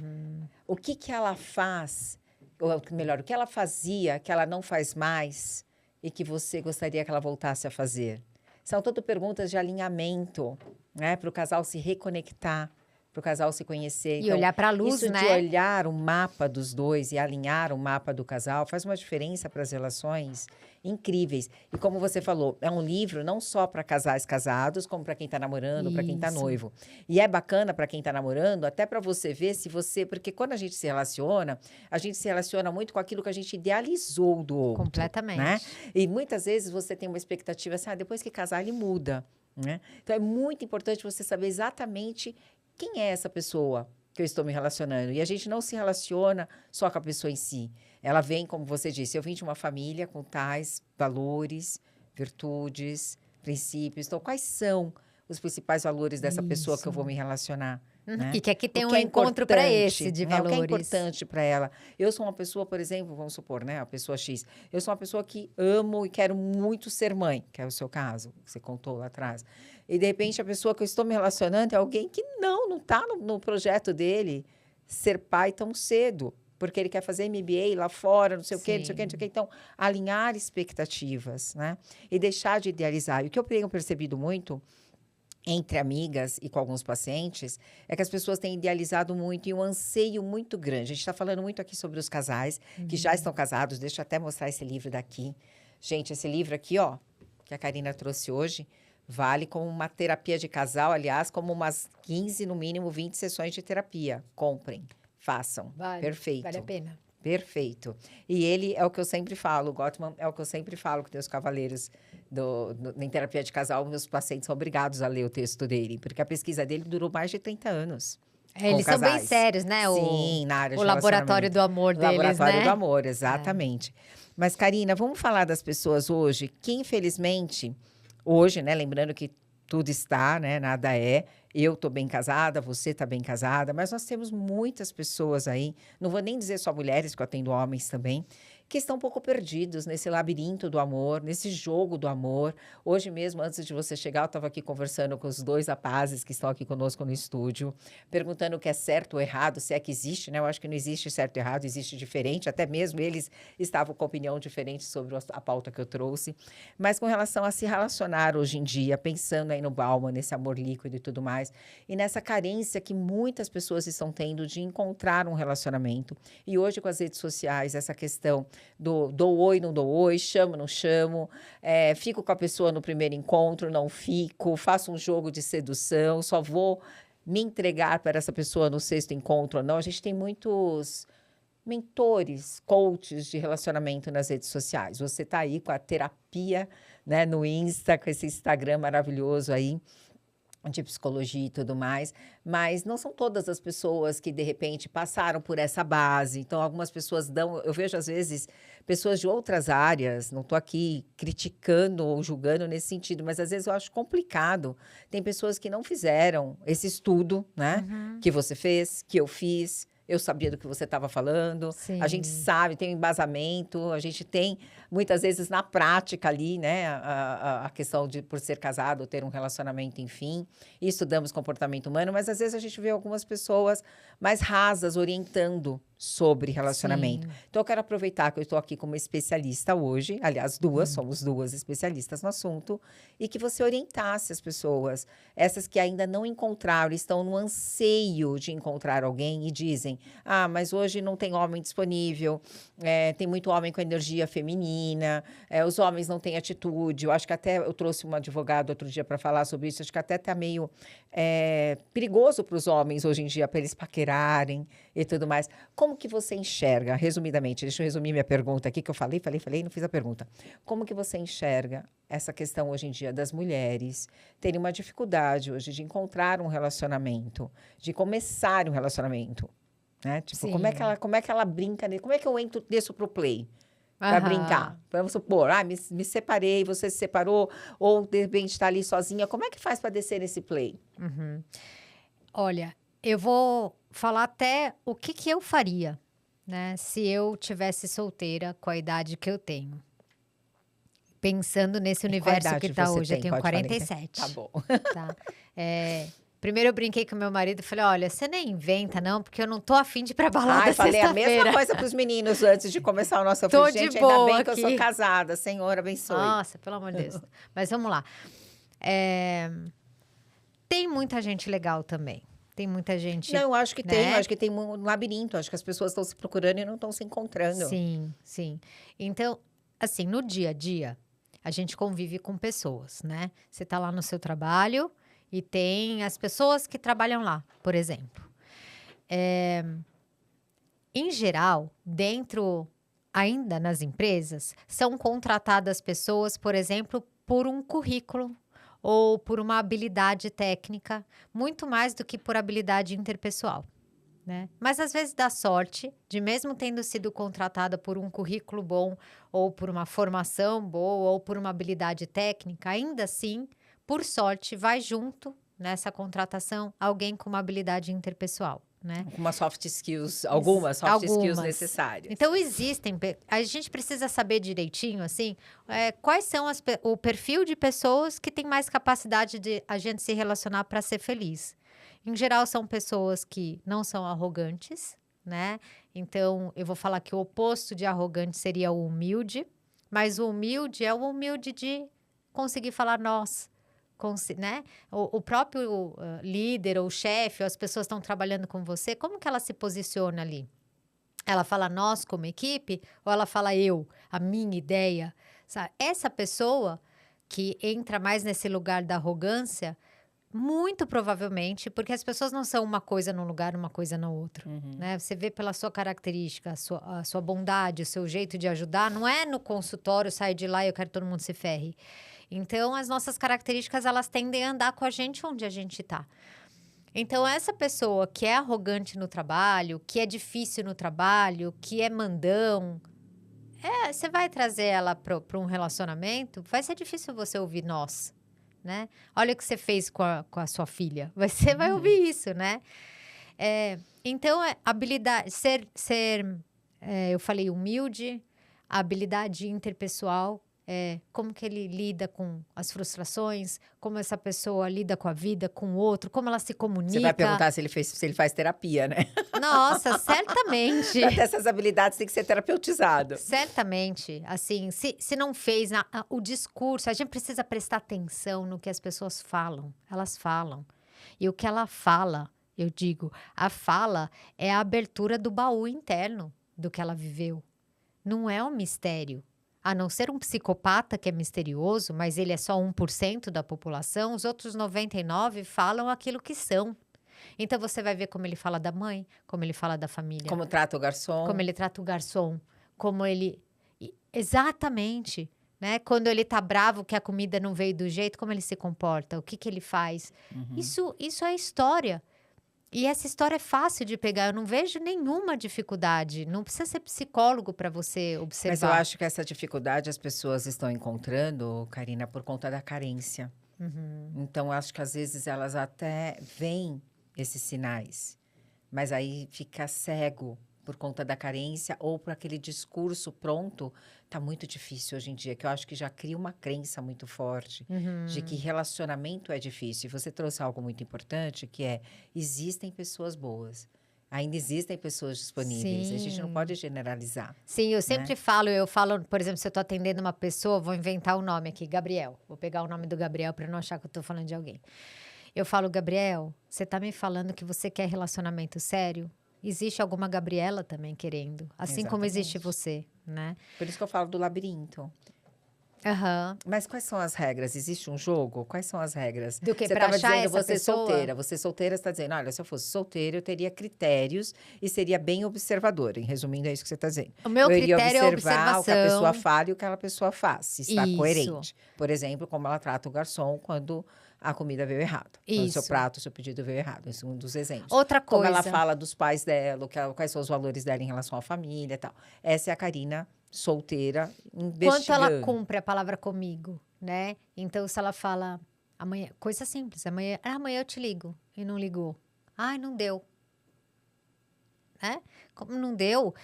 O que ela faz, ou melhor, o que ela fazia que ela não faz mais e que você gostaria que ela voltasse a fazer? São todas perguntas de alinhamento, né? Para o casal se reconectar, para o casal se conhecer. E olhar para a luz, isso né? de olhar o mapa dos dois e alinhar o mapa do casal faz uma diferença para as relações incríveis. E como você falou, é um livro não só para casais casados, como para quem está namorando, para quem está noivo. E é bacana para quem está namorando, até para você ver se você... Porque quando a gente se relaciona muito com aquilo que a gente idealizou do outro. Completamente. Né? E muitas vezes você tem uma expectativa assim, depois que casar, ele muda. Né? Então, é muito importante você saber exatamente quem é essa pessoa que eu estou me relacionando. E a gente não se relaciona só com a pessoa em si. Ela vem, como você disse, eu vim de uma família com tais valores, virtudes, princípios. Então, quais são os principais valores dessa pessoa que eu vou me relacionar? Né? E que aqui tem um encontro para esse de valores. O que é importante para ela. Eu sou uma pessoa, por exemplo, vamos supor, né? A pessoa X. Eu sou uma pessoa que amo e quero muito ser mãe, que é o seu caso, que você contou lá atrás. E, de repente, a pessoa que eu estou me relacionando é alguém que não está no projeto dele ser pai tão cedo. porque ele quer fazer MBA lá fora, não sei o quê, não sei o quê, não sei o quê. Então, alinhar expectativas, né? E deixar de idealizar. E o que eu tenho percebido muito entre amigas e com alguns pacientes, é que as pessoas têm idealizado muito e um anseio muito grande. A gente está falando muito aqui sobre os casais que já estão casados. Deixa eu até mostrar esse livro daqui. Gente, esse livro aqui, ó, que a Karina trouxe hoje, vale como uma terapia de casal, aliás, como umas 15, no mínimo 20 sessões de terapia. Comprem, façam. Vale, Perfeito. vale a pena. Perfeito. E ele é o que eu sempre falo, o Gottman é o que eu sempre falo com os cavaleiros em terapia de casal, meus pacientes são obrigados a ler o texto dele, porque a pesquisa dele durou mais de 30 anos. Eles são bem sérios, né? Sim, na área de o laboratório do amor deles, laboratório né? do amor, exatamente. Mas, Karina, vamos falar das pessoas hoje que, infelizmente, hoje, né, lembrando que tudo está, né, nada é. Eu estou bem casada, você está bem casada, mas nós temos muitas pessoas aí, não vou nem dizer só mulheres, que eu atendo homens também, que estão um pouco perdidos nesse labirinto do amor, nesse jogo do amor. Hoje mesmo, antes de você chegar, eu estava aqui conversando com os 2 rapazes que estão aqui conosco no estúdio, perguntando o que é certo ou errado, se é que existe, né? Eu acho que não existe certo ou errado, existe diferente, até mesmo eles estavam com opinião diferente sobre a pauta que eu trouxe. Mas com relação a se relacionar hoje em dia, pensando aí no Bauman, nesse amor líquido e tudo mais, e nessa carência que muitas pessoas estão tendo de encontrar um relacionamento. E hoje, com as redes sociais, essa questão do dou oi, não dou oi, chamo, não chamo, fico com a pessoa no primeiro encontro, não fico, faço um jogo de sedução, só vou me entregar para essa pessoa no 6º encontro ou não. A gente tem muitos mentores, coaches de relacionamento nas redes sociais. Você está aí com a terapia, né, no Insta, com esse Instagram maravilhoso aí, de psicologia e tudo mais, mas não são todas as pessoas que, de repente, passaram por essa base. Então, algumas pessoas eu vejo, às vezes, pessoas de outras áreas, não estou aqui criticando ou julgando nesse sentido, mas, às vezes, eu acho complicado. Tem pessoas que não fizeram esse estudo, né, que você fez, que eu fiz. Eu sabia do que você estava falando. Sim. A gente sabe, tem um embasamento, a gente tem, muitas vezes, na prática ali, né, a questão de, por ser casado, ter um relacionamento, enfim. E estudamos comportamento humano, mas às vezes a gente vê algumas pessoas mais rasas orientando sobre relacionamento. Sim. Então, eu quero aproveitar que eu estou aqui como especialista hoje, aliás, somos 2 especialistas no assunto, e que você orientasse as pessoas, essas que ainda não encontraram, estão no anseio de encontrar alguém e dizem, mas hoje não tem homem disponível, tem muito homem com energia feminina, os homens não têm atitude. Eu acho que até eu trouxe um advogado outro dia para falar sobre isso, acho que até está meio perigoso para os homens hoje em dia, para eles paquerarem e tudo mais. Como que você enxerga, resumidamente, deixa eu resumir minha pergunta aqui, que eu falei e não fiz a pergunta. Como que você enxerga essa questão hoje em dia das mulheres terem uma dificuldade hoje de encontrar um relacionamento, de começar um relacionamento, né? Tipo, como é que ela brinca, como é que eu desço pro play? Para brincar. Vamos supor, me separei, você se separou, ou de repente está ali sozinha. Como é que faz para descer nesse play? Olha, eu vou falar até o que eu faria, né? Se eu tivesse solteira com a idade que eu tenho. Pensando nesse universo que está hoje. Eu tenho 47. Tá bom. Tá? Primeiro eu brinquei com meu marido e falei, olha, você nem inventa não, porque eu não tô afim de ir pra balada falei a sexta-feira. mesma coisa pros meninos antes de começar o nosso Tô gente, de boa ainda bem que aqui. eu sou casada, Senhor abençoe. Nossa, pelo amor de Deus. Mas vamos lá. Tem muita gente legal também. Tem muita gente... Não, eu acho que né? tem, eu acho que tem um labirinto, acho que as pessoas estão se procurando e não estão se encontrando. Sim, sim. Então, assim, no dia a dia, a gente convive com pessoas, né? Você tá lá no seu trabalho e tem as pessoas que trabalham lá, por exemplo. Em geral, ainda nas empresas, são contratadas pessoas, por exemplo, por um currículo ou por uma habilidade técnica, muito mais do que por habilidade interpessoal, né? Mas às vezes dá sorte de, mesmo tendo sido contratada por um currículo bom, ou por uma formação boa, ou por uma habilidade técnica, ainda assim, por sorte, vai junto nessa contratação alguém com uma habilidade interpessoal, né? Uma soft skills, algumas soft skills necessárias. Então, a gente precisa saber direitinho, assim, quais são o perfil de pessoas que tem mais capacidade de a gente se relacionar para ser feliz. Em geral, são pessoas que não são arrogantes, né? Então, eu vou falar que o oposto de arrogante seria o humilde, mas o humilde é o humilde de conseguir falar nós, né? O próprio líder ou chefe, ou as pessoas estão trabalhando com você, como que ela se posiciona ali? Ela fala nós como equipe ou ela fala eu, a minha ideia? Sabe? Essa pessoa que entra mais nesse lugar da arrogância, muito provavelmente, porque as pessoas não são uma coisa num lugar, uma coisa no outro, né? Você vê pela sua característica, a sua bondade, o seu jeito de ajudar, não é no consultório, sai de lá e eu quero que todo mundo se ferre. Então, as nossas características, elas tendem a andar com a gente onde a gente está. Então, essa pessoa que é arrogante no trabalho, que é difícil no trabalho, que é mandão, você vai trazer ela para um relacionamento, vai ser difícil você ouvir nós, né? Olha o que você fez com a sua filha. Você vai ouvir isso, né? Então, habilidade, eu falei humilde, a habilidade interpessoal, como que ele lida com as frustrações, como essa pessoa lida com a vida, com o outro, como ela se comunica. Você vai perguntar se ele faz terapia, né? Nossa, certamente. Pra ter essas habilidades tem que ser terapeutizado. Certamente. Assim, se não fez o discurso, a gente precisa prestar atenção no que as pessoas falam. Elas falam. E o que ela fala, eu digo, a fala é a abertura do baú interno do que ela viveu. Não é um mistério. A não ser um psicopata que é misterioso, mas ele é só 1% da população, os outros 99% falam aquilo que são. Então, você vai ver como ele fala da mãe, como ele fala da família. Como trata o garçom. Como ele trata o garçom. Como ele... Exatamente. Né? Quando ele tá bravo que a comida não veio do jeito, como ele se comporta, o que ele faz. Isso é história. E essa história é fácil de pegar. Eu não vejo nenhuma dificuldade. Não precisa ser psicólogo para você observar. Mas eu acho que essa dificuldade as pessoas estão encontrando, Karina, por conta da carência. Então, acho que às vezes elas até veem esses sinais, mas aí fica cego por conta da carência ou por aquele discurso pronto. Tá muito difícil hoje em dia, que eu acho que já cria uma crença muito forte de que relacionamento é difícil. E você trouxe algo muito importante, que existem pessoas boas. Ainda existem pessoas disponíveis. Sim. A gente não pode generalizar. Sim, eu sempre falo, por exemplo, se eu tô atendendo uma pessoa, vou inventar o nome aqui, Gabriel. Vou pegar o nome do Gabriel para não achar que eu tô falando de alguém. Eu falo, Gabriel, você tá me falando que você quer relacionamento sério? Existe alguma Gabriela também querendo, assim como existe você, né? Por isso que eu falo do labirinto. Mas quais são as regras? Existe um jogo? Quais são as regras? Do que? Você Pra estava achar dizendo, essa você pessoa? solteira. Você solteira está dizendo, olha, se eu fosse solteira, eu teria critérios e seria bem observadora. Em resumindo, é isso que você está dizendo. O meu eu iria critério é observar o que a pessoa observação. fala e o que aquela pessoa faz, se está Isso. coerente. Por exemplo, como ela trata o garçom quando a comida veio errado. Quando o seu Isso. prato, o seu pedido veio errado. Esse é um dos exemplos. Outra Como coisa. ela fala dos pais dela, quais são os valores dela em relação à família e tal. Essa é a Karina solteira, investigando. Quanto ela cumpre a palavra comigo, né? Então, se ela fala amanhã, coisa simples, amanhã eu te ligo e não ligou. Ai, não deu. Né? Como não deu,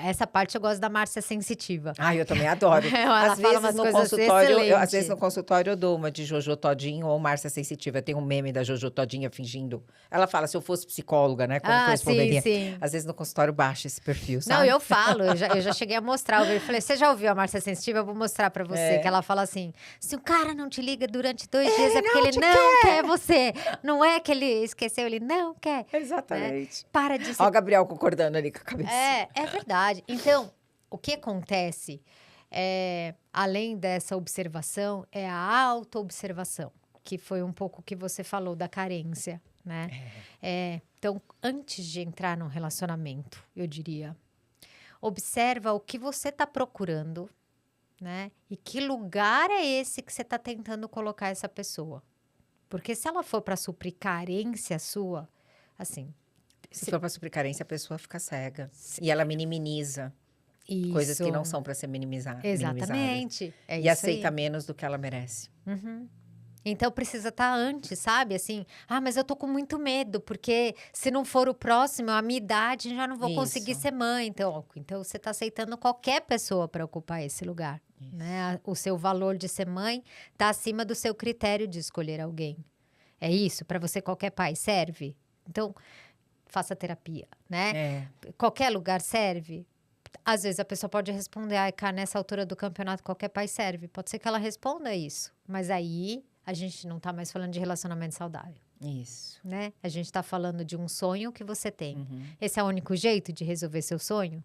essa parte eu gosto da Márcia sensitiva. Ai, eu também adoro. Ela às fala vezes umas no coisas consultório, excelentes. às vezes no consultório eu dou uma de Jojo Todinho ou Márcia Sensitiva. Tem um meme da Jojo Todinha fingindo. Ela fala, se eu fosse psicóloga, né? Como que eu responderia? Sim. Às vezes no consultório baixa esse perfil, sabe? Não, eu falo, eu já cheguei a mostrar. Eu falei, você já ouviu a Márcia Sensitiva? Eu vou mostrar pra você. Que ela fala assim, se o cara não te liga durante 2 dias, é porque ele não quer você. Não é que ele esqueceu, ele não quer. Exatamente. Né? Para de ser... Ó o Gabriel concordando ali com a cabeça. É verdade. Então, o que acontece, além dessa observação, é a auto-observação, que foi um pouco o que você falou da carência, né? Então, antes de entrar num relacionamento, eu diria, observa o que você está procurando, né? E que lugar é esse que você está tentando colocar essa pessoa. Porque se ela for para suprir carência sua, assim... Se for para suprir carência, a pessoa fica cega. E ela minimiza coisas que não são para ser minimizadas. Exatamente. E aceita menos do que ela merece. Então, precisa estar antes, sabe? Assim, mas eu tô com muito medo, porque se não for o próximo, a minha idade, já não vou conseguir ser mãe. Então você tá aceitando qualquer pessoa para ocupar esse lugar. Né? O seu valor de ser mãe tá acima do seu critério de escolher alguém. É isso? Para você, qualquer pai serve? Então... faça terapia, né? É. Qualquer lugar serve? Às vezes a pessoa pode responder, ai, cara, nessa altura do campeonato qualquer pai serve. Pode ser que ela responda isso. Mas aí a gente não tá mais falando de relacionamento saudável. Isso. Né? A gente tá falando de um sonho que você tem. Uhum. Esse é o único jeito de resolver seu sonho?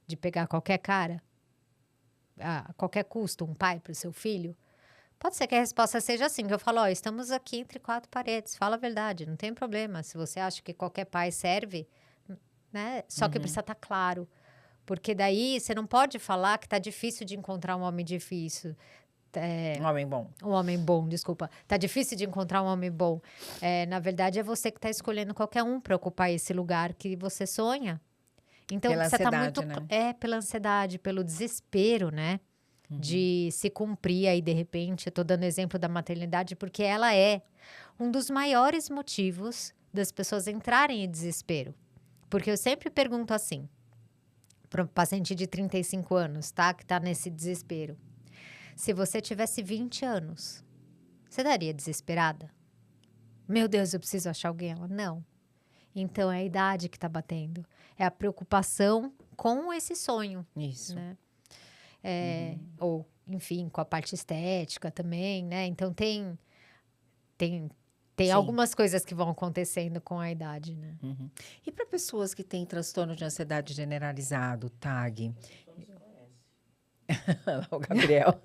De pegar qualquer cara? A qualquer custo, um pai para o seu filho? Pode ser que a resposta seja assim, que eu falo, ó, estamos aqui entre quatro paredes, fala a verdade, não tem problema. Se você acha que qualquer pai serve, né? Só que precisa estar claro. Porque daí você não pode falar que tá difícil de encontrar um homem difícil. Um homem bom. Um homem bom, desculpa. Tá difícil de encontrar um homem bom. Na verdade, é você que tá escolhendo qualquer um para ocupar esse lugar que você sonha. Então, Pela você tá ansiedade, muito... né? pela ansiedade, pelo desespero, né? De se cumprir aí, de repente. Eu tô dando exemplo da maternidade porque ela é um dos maiores motivos das pessoas entrarem em desespero. Porque eu sempre pergunto assim, para um paciente de 35 anos, tá? Que tá nesse desespero. Se você tivesse 20 anos, você daria desesperada? Meu Deus, eu preciso achar alguém. Ela, não. Então, é a idade que tá batendo. É a preocupação com esse sonho. Isso. Né? Ou, enfim, com a parte estética também, né? Então, tem Sim. algumas coisas que vão acontecendo com a idade, né? Uhum. E para pessoas que têm transtorno de ansiedade generalizado, TAG? O Gabriel.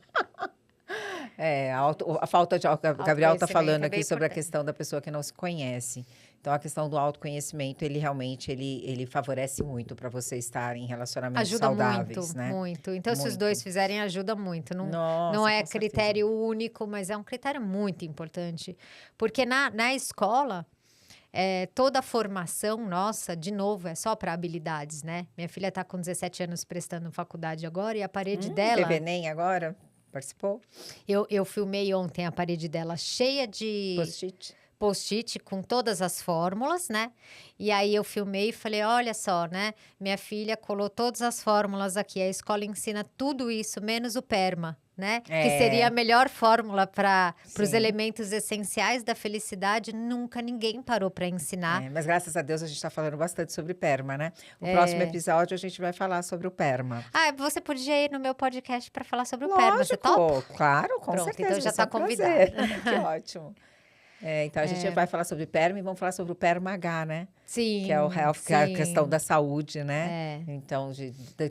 A falta de... O Gabriel está falando Autoconhecimento é aqui bem sobre a importante. questão da pessoa que não se conhece. Então, a questão do autoconhecimento, ele realmente ele favorece muito para você estar em relacionamentos Ajuda saudáveis, muito, né? muito. Então, se os Muito. dois fizerem, ajuda muito. Não, Nossa, não é com certeza. critério único, mas é um critério muito importante. Porque na escola, toda a formação nossa, de novo, é só para habilidades, né? Minha filha está com 17 anos prestando faculdade agora e a parede dela... Teve Enem agora? Participou? Eu filmei ontem a parede dela cheia de... post-it com todas as fórmulas, né? E aí eu filmei e falei, olha só, né? Minha filha colou todas as fórmulas aqui. A escola ensina tudo isso, menos o PERMA, né? Que seria a melhor fórmula para os elementos essenciais da felicidade. Nunca ninguém parou para ensinar. Mas graças a Deus a gente está falando bastante sobre PERMA, né? O próximo episódio a gente vai falar sobre o PERMA. Você podia ir no meu podcast para falar sobre o PERMA, você topa? Claro, com Pronto, certeza. então já está convidada. Que ótimo. Então, a gente vai falar sobre PERMA e vamos falar sobre o PERMA-H, né? Sim, que é o health, que é a questão da saúde, É. né? Então,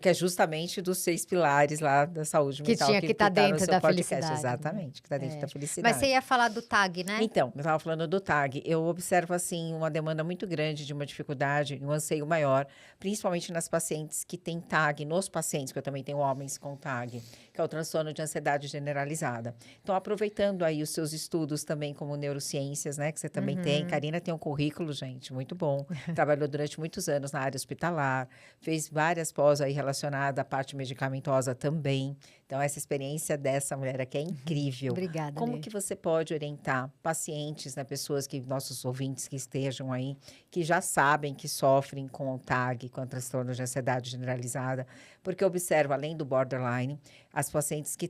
que é justamente dos 6 pilares lá da saúde Que mental. tinha que estar tá no dentro seu da podcast. felicidade, né? Exatamente, que está dentro da felicidade. Mas você ia falar do TAG, né? Então, eu estava falando do TAG. Eu observo, assim, uma demanda muito grande de uma dificuldade, um anseio maior, principalmente nas pacientes que têm TAG, nos pacientes, que eu também tenho homens com TAG, que é o transtorno de ansiedade generalizada. Então, aproveitando aí os seus estudos também como neurociências, né? Que você também tem. Karina tem um currículo, gente, muito bom. Trabalhou durante muitos anos na área hospitalar, fez várias pós aí relacionadas à parte medicamentosa também. Então, essa experiência dessa mulher aqui é incrível. Obrigada, Como Lê. que você pode orientar pacientes, né, pessoas que, nossos ouvintes que estejam aí, que já sabem que sofrem com o TAG, com o transtorno de ansiedade generalizada, porque eu observo, além do borderline, os pacientes que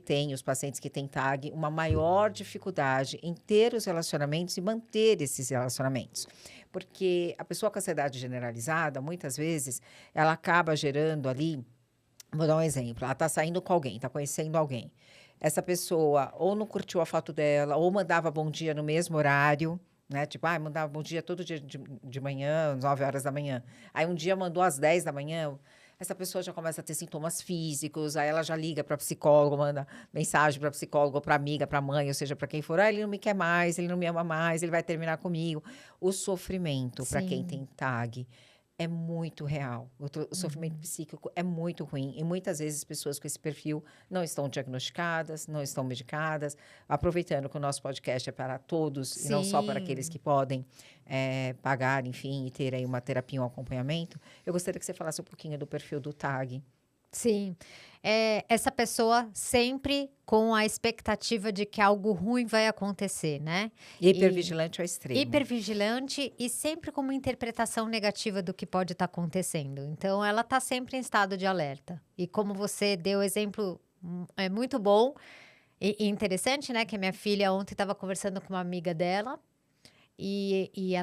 têm TAG, uma maior dificuldade em ter os relacionamentos e manter esses relacionamentos. Porque a pessoa com ansiedade generalizada, muitas vezes, ela acaba gerando ali, vou dar um exemplo, ela está saindo com alguém, está conhecendo alguém. Essa pessoa ou não curtiu a foto dela, ou mandava bom dia no mesmo horário, né? Tipo, mandava bom dia todo dia de manhã, às 9 horas da manhã. Aí um dia mandou às 10 da manhã, essa pessoa já começa a ter sintomas físicos, aí ela já liga para psicólogo, manda mensagem para psicólogo, para amiga, para mãe, ou seja, para quem for, ele não me quer mais, ele não me ama mais, ele vai terminar comigo. O sofrimento para quem tem TAG é muito real. O sofrimento psíquico é muito ruim. E muitas vezes pessoas com esse perfil não estão diagnosticadas, não estão medicadas. Aproveitando que o nosso podcast é para todos e não só para aqueles que podem pagar, enfim, e ter aí uma terapia, um acompanhamento. Eu gostaria que você falasse um pouquinho do perfil do TAG. Sim. Essa pessoa sempre com a expectativa de que algo ruim vai acontecer, né? Hipervigilante ao extremo. Hipervigilante e sempre com uma interpretação negativa do que pode estar acontecendo. Então, ela está sempre em estado de alerta. E como você deu exemplo, é muito bom e interessante, né? Que a minha filha ontem estava conversando com uma amiga dela e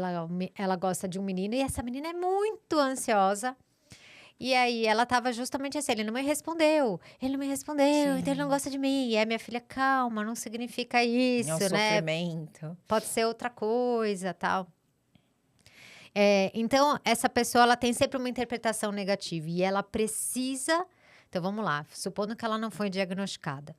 ela gosta de um menino, e essa menina é muito ansiosa. E aí ela tava justamente assim, ele não me respondeu, então ele não gosta de mim. E aí minha filha, calma, não significa isso, É um né? sofrimento. Pode ser outra coisa, tal. Então, essa pessoa, ela tem sempre uma interpretação negativa e ela precisa... Então, vamos lá, supondo que ela não foi diagnosticada.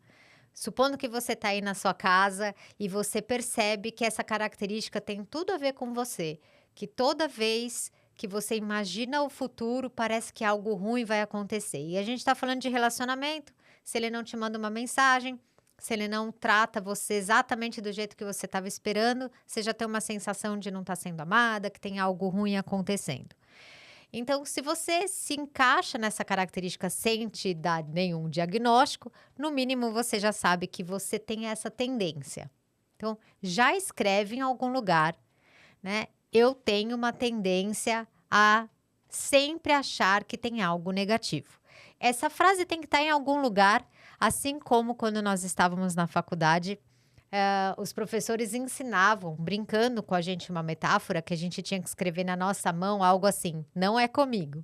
Supondo que você está aí na sua casa e você percebe que essa característica tem tudo a ver com você. Que toda vez que você imagina o futuro, parece que algo ruim vai acontecer. E a gente está falando de relacionamento. Se ele não te manda uma mensagem, se ele não trata você exatamente do jeito que você estava esperando, você já tem uma sensação de não estar sendo amada, que tem algo ruim acontecendo. Então, se você se encaixa nessa característica sem te dar nenhum diagnóstico, no mínimo você já sabe que você tem essa tendência. Então, já escreve em algum lugar, né? Eu tenho uma tendência a sempre achar que tem algo negativo. Essa frase tem que estar em algum lugar, assim como quando nós estávamos na faculdade, os professores ensinavam, brincando com a gente, uma metáfora que a gente tinha que escrever na nossa mão, algo assim, não é comigo.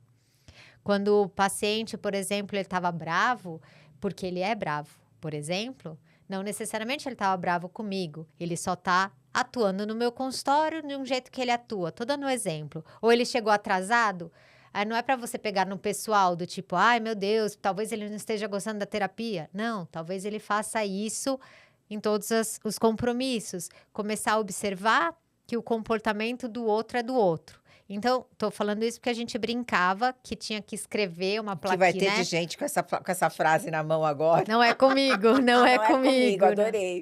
Quando o paciente, por exemplo, ele estava bravo, porque ele é bravo, por exemplo, não necessariamente ele estava bravo comigo, ele só está atuando no meu consultório de um jeito que ele atua. Tô dando um exemplo. Ou ele chegou atrasado, aí não é para você pegar no pessoal do tipo, ai meu Deus, talvez ele não esteja gostando da terapia. Não, talvez ele faça isso em todos os compromissos. Começar a observar que o comportamento do outro é do outro. Então, tô falando isso porque a gente brincava que tinha que escrever uma plaquinha, Que vai ter de gente com essa frase na mão agora. Não é comigo, não é comigo. Adorei.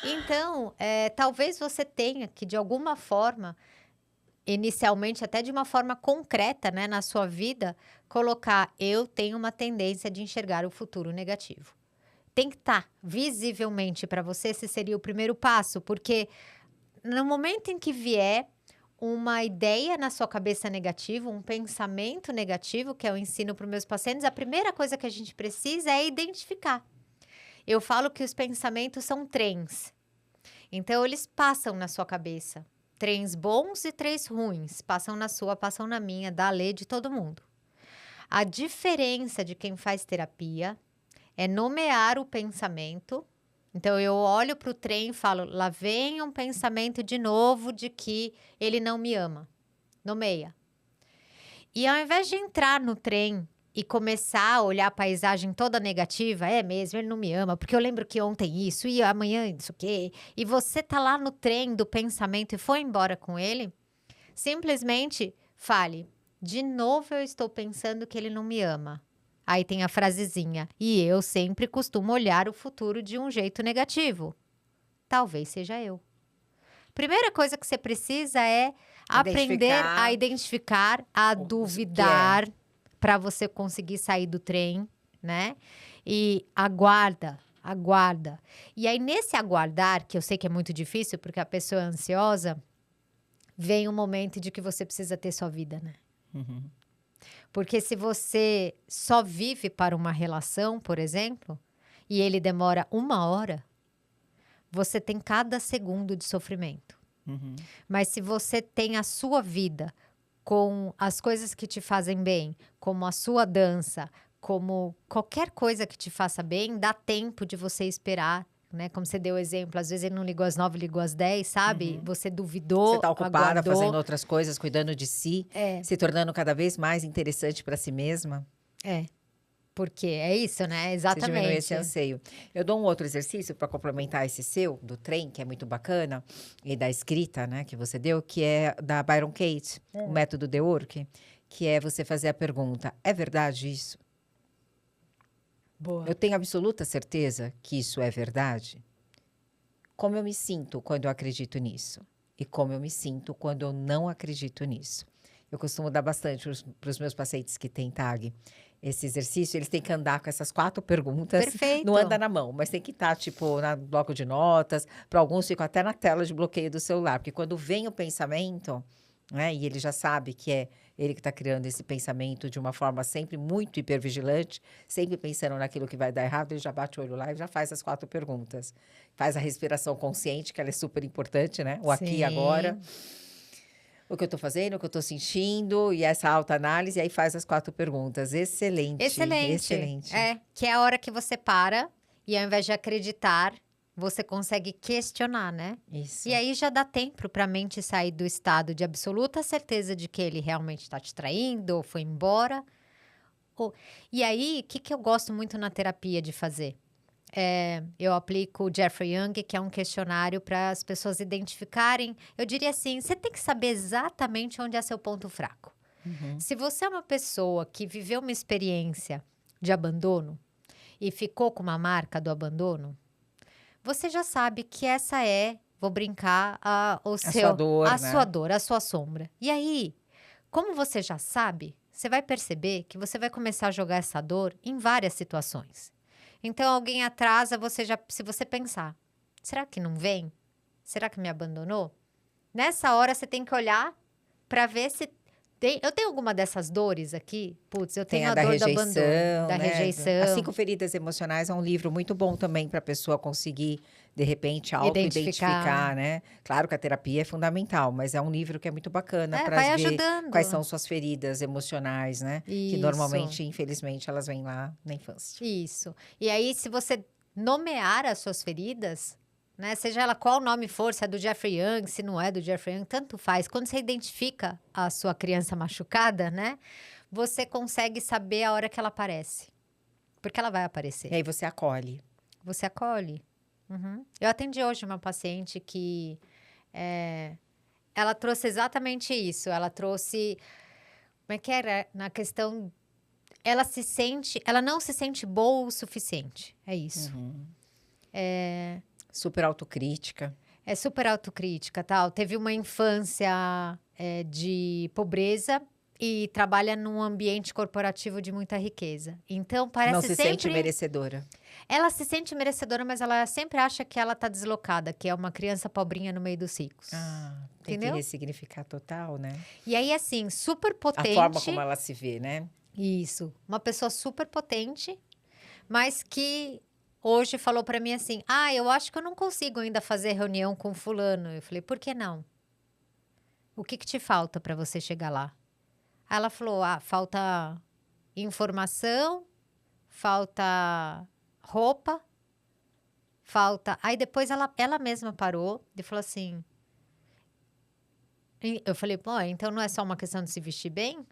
Então, talvez você tenha que, de alguma forma, inicialmente, até de uma forma concreta, né, na sua vida, colocar: eu tenho uma tendência de enxergar o futuro negativo. Tem que estar visivelmente para você, esse seria o primeiro passo, porque no momento em que vier uma ideia na sua cabeça negativa, um pensamento negativo, que eu ensino para os meus pacientes, a primeira coisa que a gente precisa é identificar. Eu falo que os pensamentos são trens. Então, eles passam na sua cabeça. Trens bons e trens ruins. Passam na sua, passam na minha, da Lê, de todo mundo. A diferença de quem faz terapia é nomear o pensamento. Então, eu olho para o trem e falo, lá vem um pensamento de novo de que ele não me ama. Nomeia. E ao invés de entrar no trem e começar a olhar a paisagem toda negativa, é mesmo, ele não me ama, porque eu lembro que ontem isso, e amanhã isso o quê, e você tá lá no trem do pensamento e foi embora com ele, simplesmente fale, de novo eu estou pensando que ele não me ama. Aí tem a frasezinha, e eu sempre costumo olhar o futuro de um jeito negativo. Talvez seja eu. Primeira coisa que você precisa é aprender a identificar, a duvidar, para você conseguir sair do trem, né? E aguarda. E aí, nesse aguardar, que eu sei que é muito difícil, porque a pessoa é ansiosa, vem um momento de que você precisa ter sua vida, né? Uhum. Porque se você só vive para uma relação, por exemplo, e ele demora 1 hora, você tem cada segundo de sofrimento. Uhum. Mas se você tem a sua vida com as coisas que te fazem bem, como a sua dança, como qualquer coisa que te faça bem, dá tempo de você esperar, né? Como você deu o exemplo, às vezes ele não ligou às 9, ligou às 10, sabe? Uhum. Você duvidou, Você tá ocupada aguardou. fazendo outras coisas, cuidando de si, se tornando cada vez mais interessante para si mesma. Porque é isso, né? Exatamente. Você diminui esse anseio. Eu dou um outro exercício para complementar esse seu, do trem, que é muito bacana, e da escrita, né, que você deu, que é da Byron Katie, o método The Work, que é você fazer a pergunta, é verdade isso? Boa. Eu tenho absoluta certeza que isso é verdade? Como eu me sinto quando eu acredito nisso? E como eu me sinto quando eu não acredito nisso? Eu costumo dar bastante para os meus pacientes que têm TAG esse exercício, eles têm que andar com essas 4 perguntas. Perfeito. Não anda na mão, mas tem que estar, tipo, no bloco de notas. Para alguns, ficam até na tela de bloqueio do celular. Porque quando vem o pensamento, né, e ele já sabe que Ele que está criando esse pensamento de uma forma sempre muito hipervigilante, sempre pensando naquilo que vai dar errado, ele já bate o olho lá e já faz as 4 perguntas. Faz a respiração consciente, que ela é super importante, né? O aqui e agora. O que eu estou fazendo, o que eu estou sentindo, e essa autoanálise, e aí faz as 4 perguntas. Excelente. Excelente. Que é a hora que você para e ao invés de acreditar, você consegue questionar, né? Isso. E aí já dá tempo para a mente sair do estado de absoluta certeza de que ele realmente está te traindo ou foi embora. E aí, o que eu gosto muito na terapia de fazer? Eu aplico o Jeffrey Young, que é um questionário para as pessoas identificarem. Eu diria assim, você tem que saber exatamente onde é seu ponto fraco. Se você é uma pessoa que viveu uma experiência de abandono e ficou com uma marca do abandono, você já sabe que essa vou brincar, sua dor, né? sua dor, a sua sombra. E aí, como você já sabe, você vai perceber que você vai começar a jogar essa dor em várias situações. Então, alguém atrasa, se você pensar, será que não vem? Será que me abandonou? Nessa hora, você tem que olhar para ver se eu tenho alguma dessas dores aqui? Putz, eu tenho a dor do abandono, da rejeição. As 5 feridas emocionais é um livro muito bom também para a pessoa conseguir, de repente, auto-identificar, né? Claro que a terapia é fundamental, mas é um livro que é muito bacana para ver ajudando. Quais são suas feridas emocionais, né? Isso. Que normalmente, infelizmente, elas vêm lá na infância. Isso. E aí, se você nomear as suas feridas, né? Seja ela qual nome for, se é do Jeffrey Young, se não é do Jeffrey Young, tanto faz. Quando você identifica a sua criança machucada, né? Você consegue saber a hora que ela aparece. Porque ela vai aparecer. E aí você acolhe. Você acolhe. Eu atendi hoje uma paciente que ela trouxe exatamente isso. Ela trouxe, como é que era? Na questão, ela não se sente boa o suficiente. É isso. Super autocrítica. É super autocrítica, tal. Teve uma infância de pobreza e trabalha num ambiente corporativo de muita riqueza. Então, parece Não se sempre... sente merecedora. Ela se sente merecedora, mas ela sempre acha que ela tá deslocada, que é uma criança pobrinha no meio dos ricos. Tem Entendeu? que ressignificar total, né? E aí, assim, super potente... A forma como ela se vê, né? Isso. Uma pessoa super potente, mas que... Hoje falou pra mim assim, eu acho que eu não consigo ainda fazer reunião com fulano. Eu falei, por que não? O que te falta pra você chegar lá? Aí ela falou, falta informação, falta roupa, falta... Aí depois ela mesma parou e falou assim... Eu falei, pô, então não é só uma questão de se vestir bem?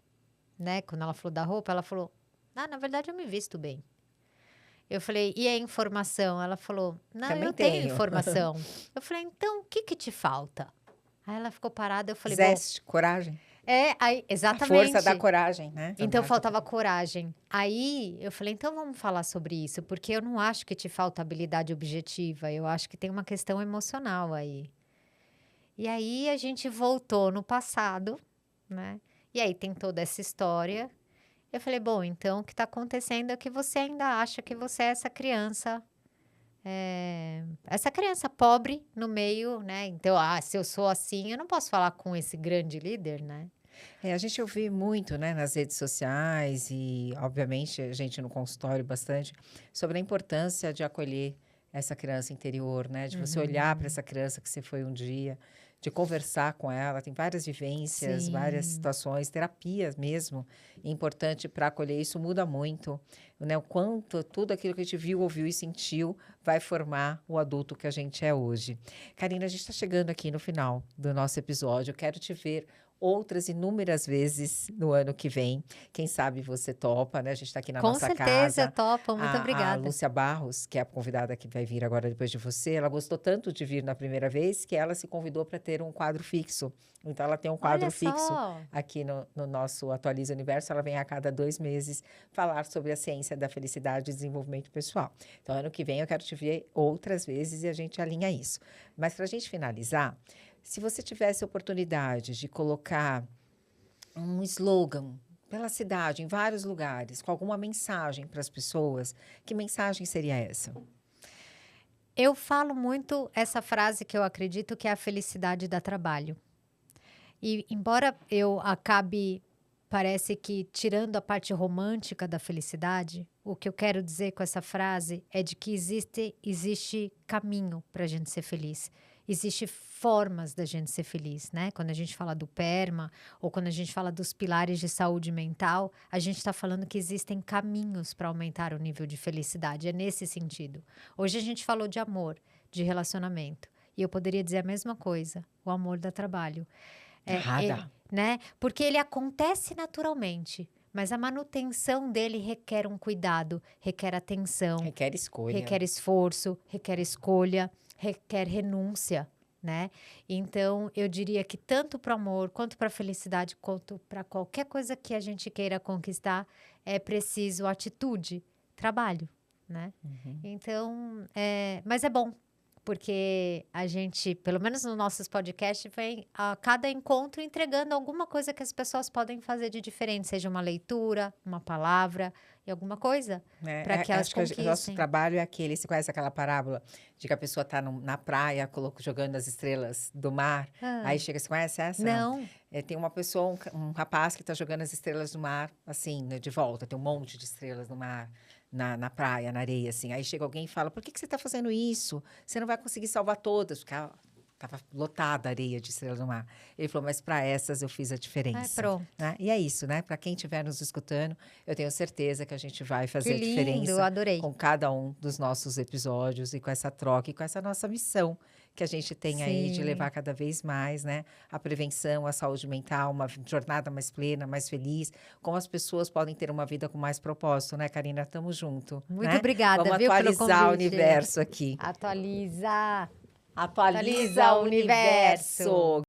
Né? Quando ela falou da roupa, ela falou, na verdade eu me visto bem. Eu falei, e a informação? Ela falou, não, Também eu tenho tenho. informação. Eu falei, então, o que te falta? Aí ela ficou parada, eu falei, Zeste, coragem. Exatamente. A força da coragem, né? Então, faltava coragem. Aí, eu falei, então vamos falar sobre isso, porque eu não acho que te falta habilidade objetiva, eu acho que tem uma questão emocional aí. E aí, a gente voltou no passado, né? E aí, tem toda essa história. Eu falei, bom, então o que está acontecendo é que você ainda acha que você é essa criança pobre no meio, né? Então, se eu sou assim, eu não posso falar com esse grande líder, né? A gente ouve muito, né, nas redes sociais e, obviamente, a gente no consultório bastante, sobre a importância de acolher essa criança interior, né? De você olhar para essa criança que você foi um dia, de conversar com ela. Tem várias vivências, Sim. várias situações, terapias mesmo, importante para acolher. Isso muda muito, né? O quanto tudo aquilo que a gente viu, ouviu e sentiu vai formar o adulto que a gente é hoje. Karina, a gente está chegando aqui no final do nosso episódio. Eu quero te ver outras inúmeras vezes no ano que vem. Quem sabe você topa, né? A gente está aqui na nossa casa. Com certeza eu topo, muito obrigada. A Lúcia Barros, que é a convidada que vai vir agora depois de você, ela gostou tanto de vir na primeira vez que ela se convidou para ter um quadro fixo. Então, ela tem um quadro fixo aqui no nosso Atualiza Universo. Ela vem a cada 2 meses falar sobre a ciência da felicidade e desenvolvimento pessoal. Então, ano que vem eu quero te ver outras vezes e a gente alinha isso. Mas, para a gente finalizar, se você tivesse a oportunidade de colocar um slogan pela cidade, em vários lugares, com alguma mensagem para as pessoas, que mensagem seria essa? Eu falo muito essa frase que eu acredito que é a felicidade dá trabalho. E embora eu acabe parece que, tirando a parte romântica da felicidade, o que eu quero dizer com essa frase é de que existe caminho para a gente ser feliz. Existem formas da gente ser feliz, né? Quando a gente fala do PERMA ou quando a gente fala dos pilares de saúde mental, a gente está falando que existem caminhos para aumentar o nível de felicidade. É nesse sentido. Hoje a gente falou de amor, de relacionamento. E eu poderia dizer a mesma coisa. O amor dá trabalho. Né? Porque ele acontece naturalmente. Mas a manutenção dele requer um cuidado, requer atenção. Requer escolha. Requer esforço, requer escolha, requer renúncia, né? Então, eu diria que tanto para o amor, quanto para a felicidade, quanto para qualquer coisa que a gente queira conquistar, é preciso atitude, trabalho, né? Então, mas é bom, porque a gente, pelo menos nos nossos podcasts, vem a cada encontro entregando alguma coisa que as pessoas podem fazer de diferente, seja uma leitura, uma palavra e alguma coisa, para que elas conquistem. O nosso trabalho é aquele, você conhece aquela parábola de que a pessoa está na praia jogando as estrelas do mar, aí chega, você conhece essa? Não. Tem uma pessoa, um rapaz que está jogando as estrelas do mar, assim, né, de volta, tem um monte de estrelas no mar. Na praia, na areia, assim. Aí chega alguém e fala, por que você está fazendo isso? Você não vai conseguir salvar todas, porque estava lotada a areia de estrelas no mar. Ele falou, mas para essas eu fiz a diferença. Pronto. Né? E é isso, né? Para quem estiver nos escutando, eu tenho certeza que a gente vai fazer Que lindo, a diferença eu adorei. com cada um dos nossos episódios e com essa troca e com essa nossa missão que a gente tem aí de levar cada vez mais, né? A prevenção, a saúde mental, uma jornada mais plena, mais feliz. Como as pessoas podem ter uma vida com mais propósito, né, Karina? Estamos junto. Muito né? obrigada, Vamos viu, pelo atualizar o convite. universo aqui. Atualiza Atualiza o universo.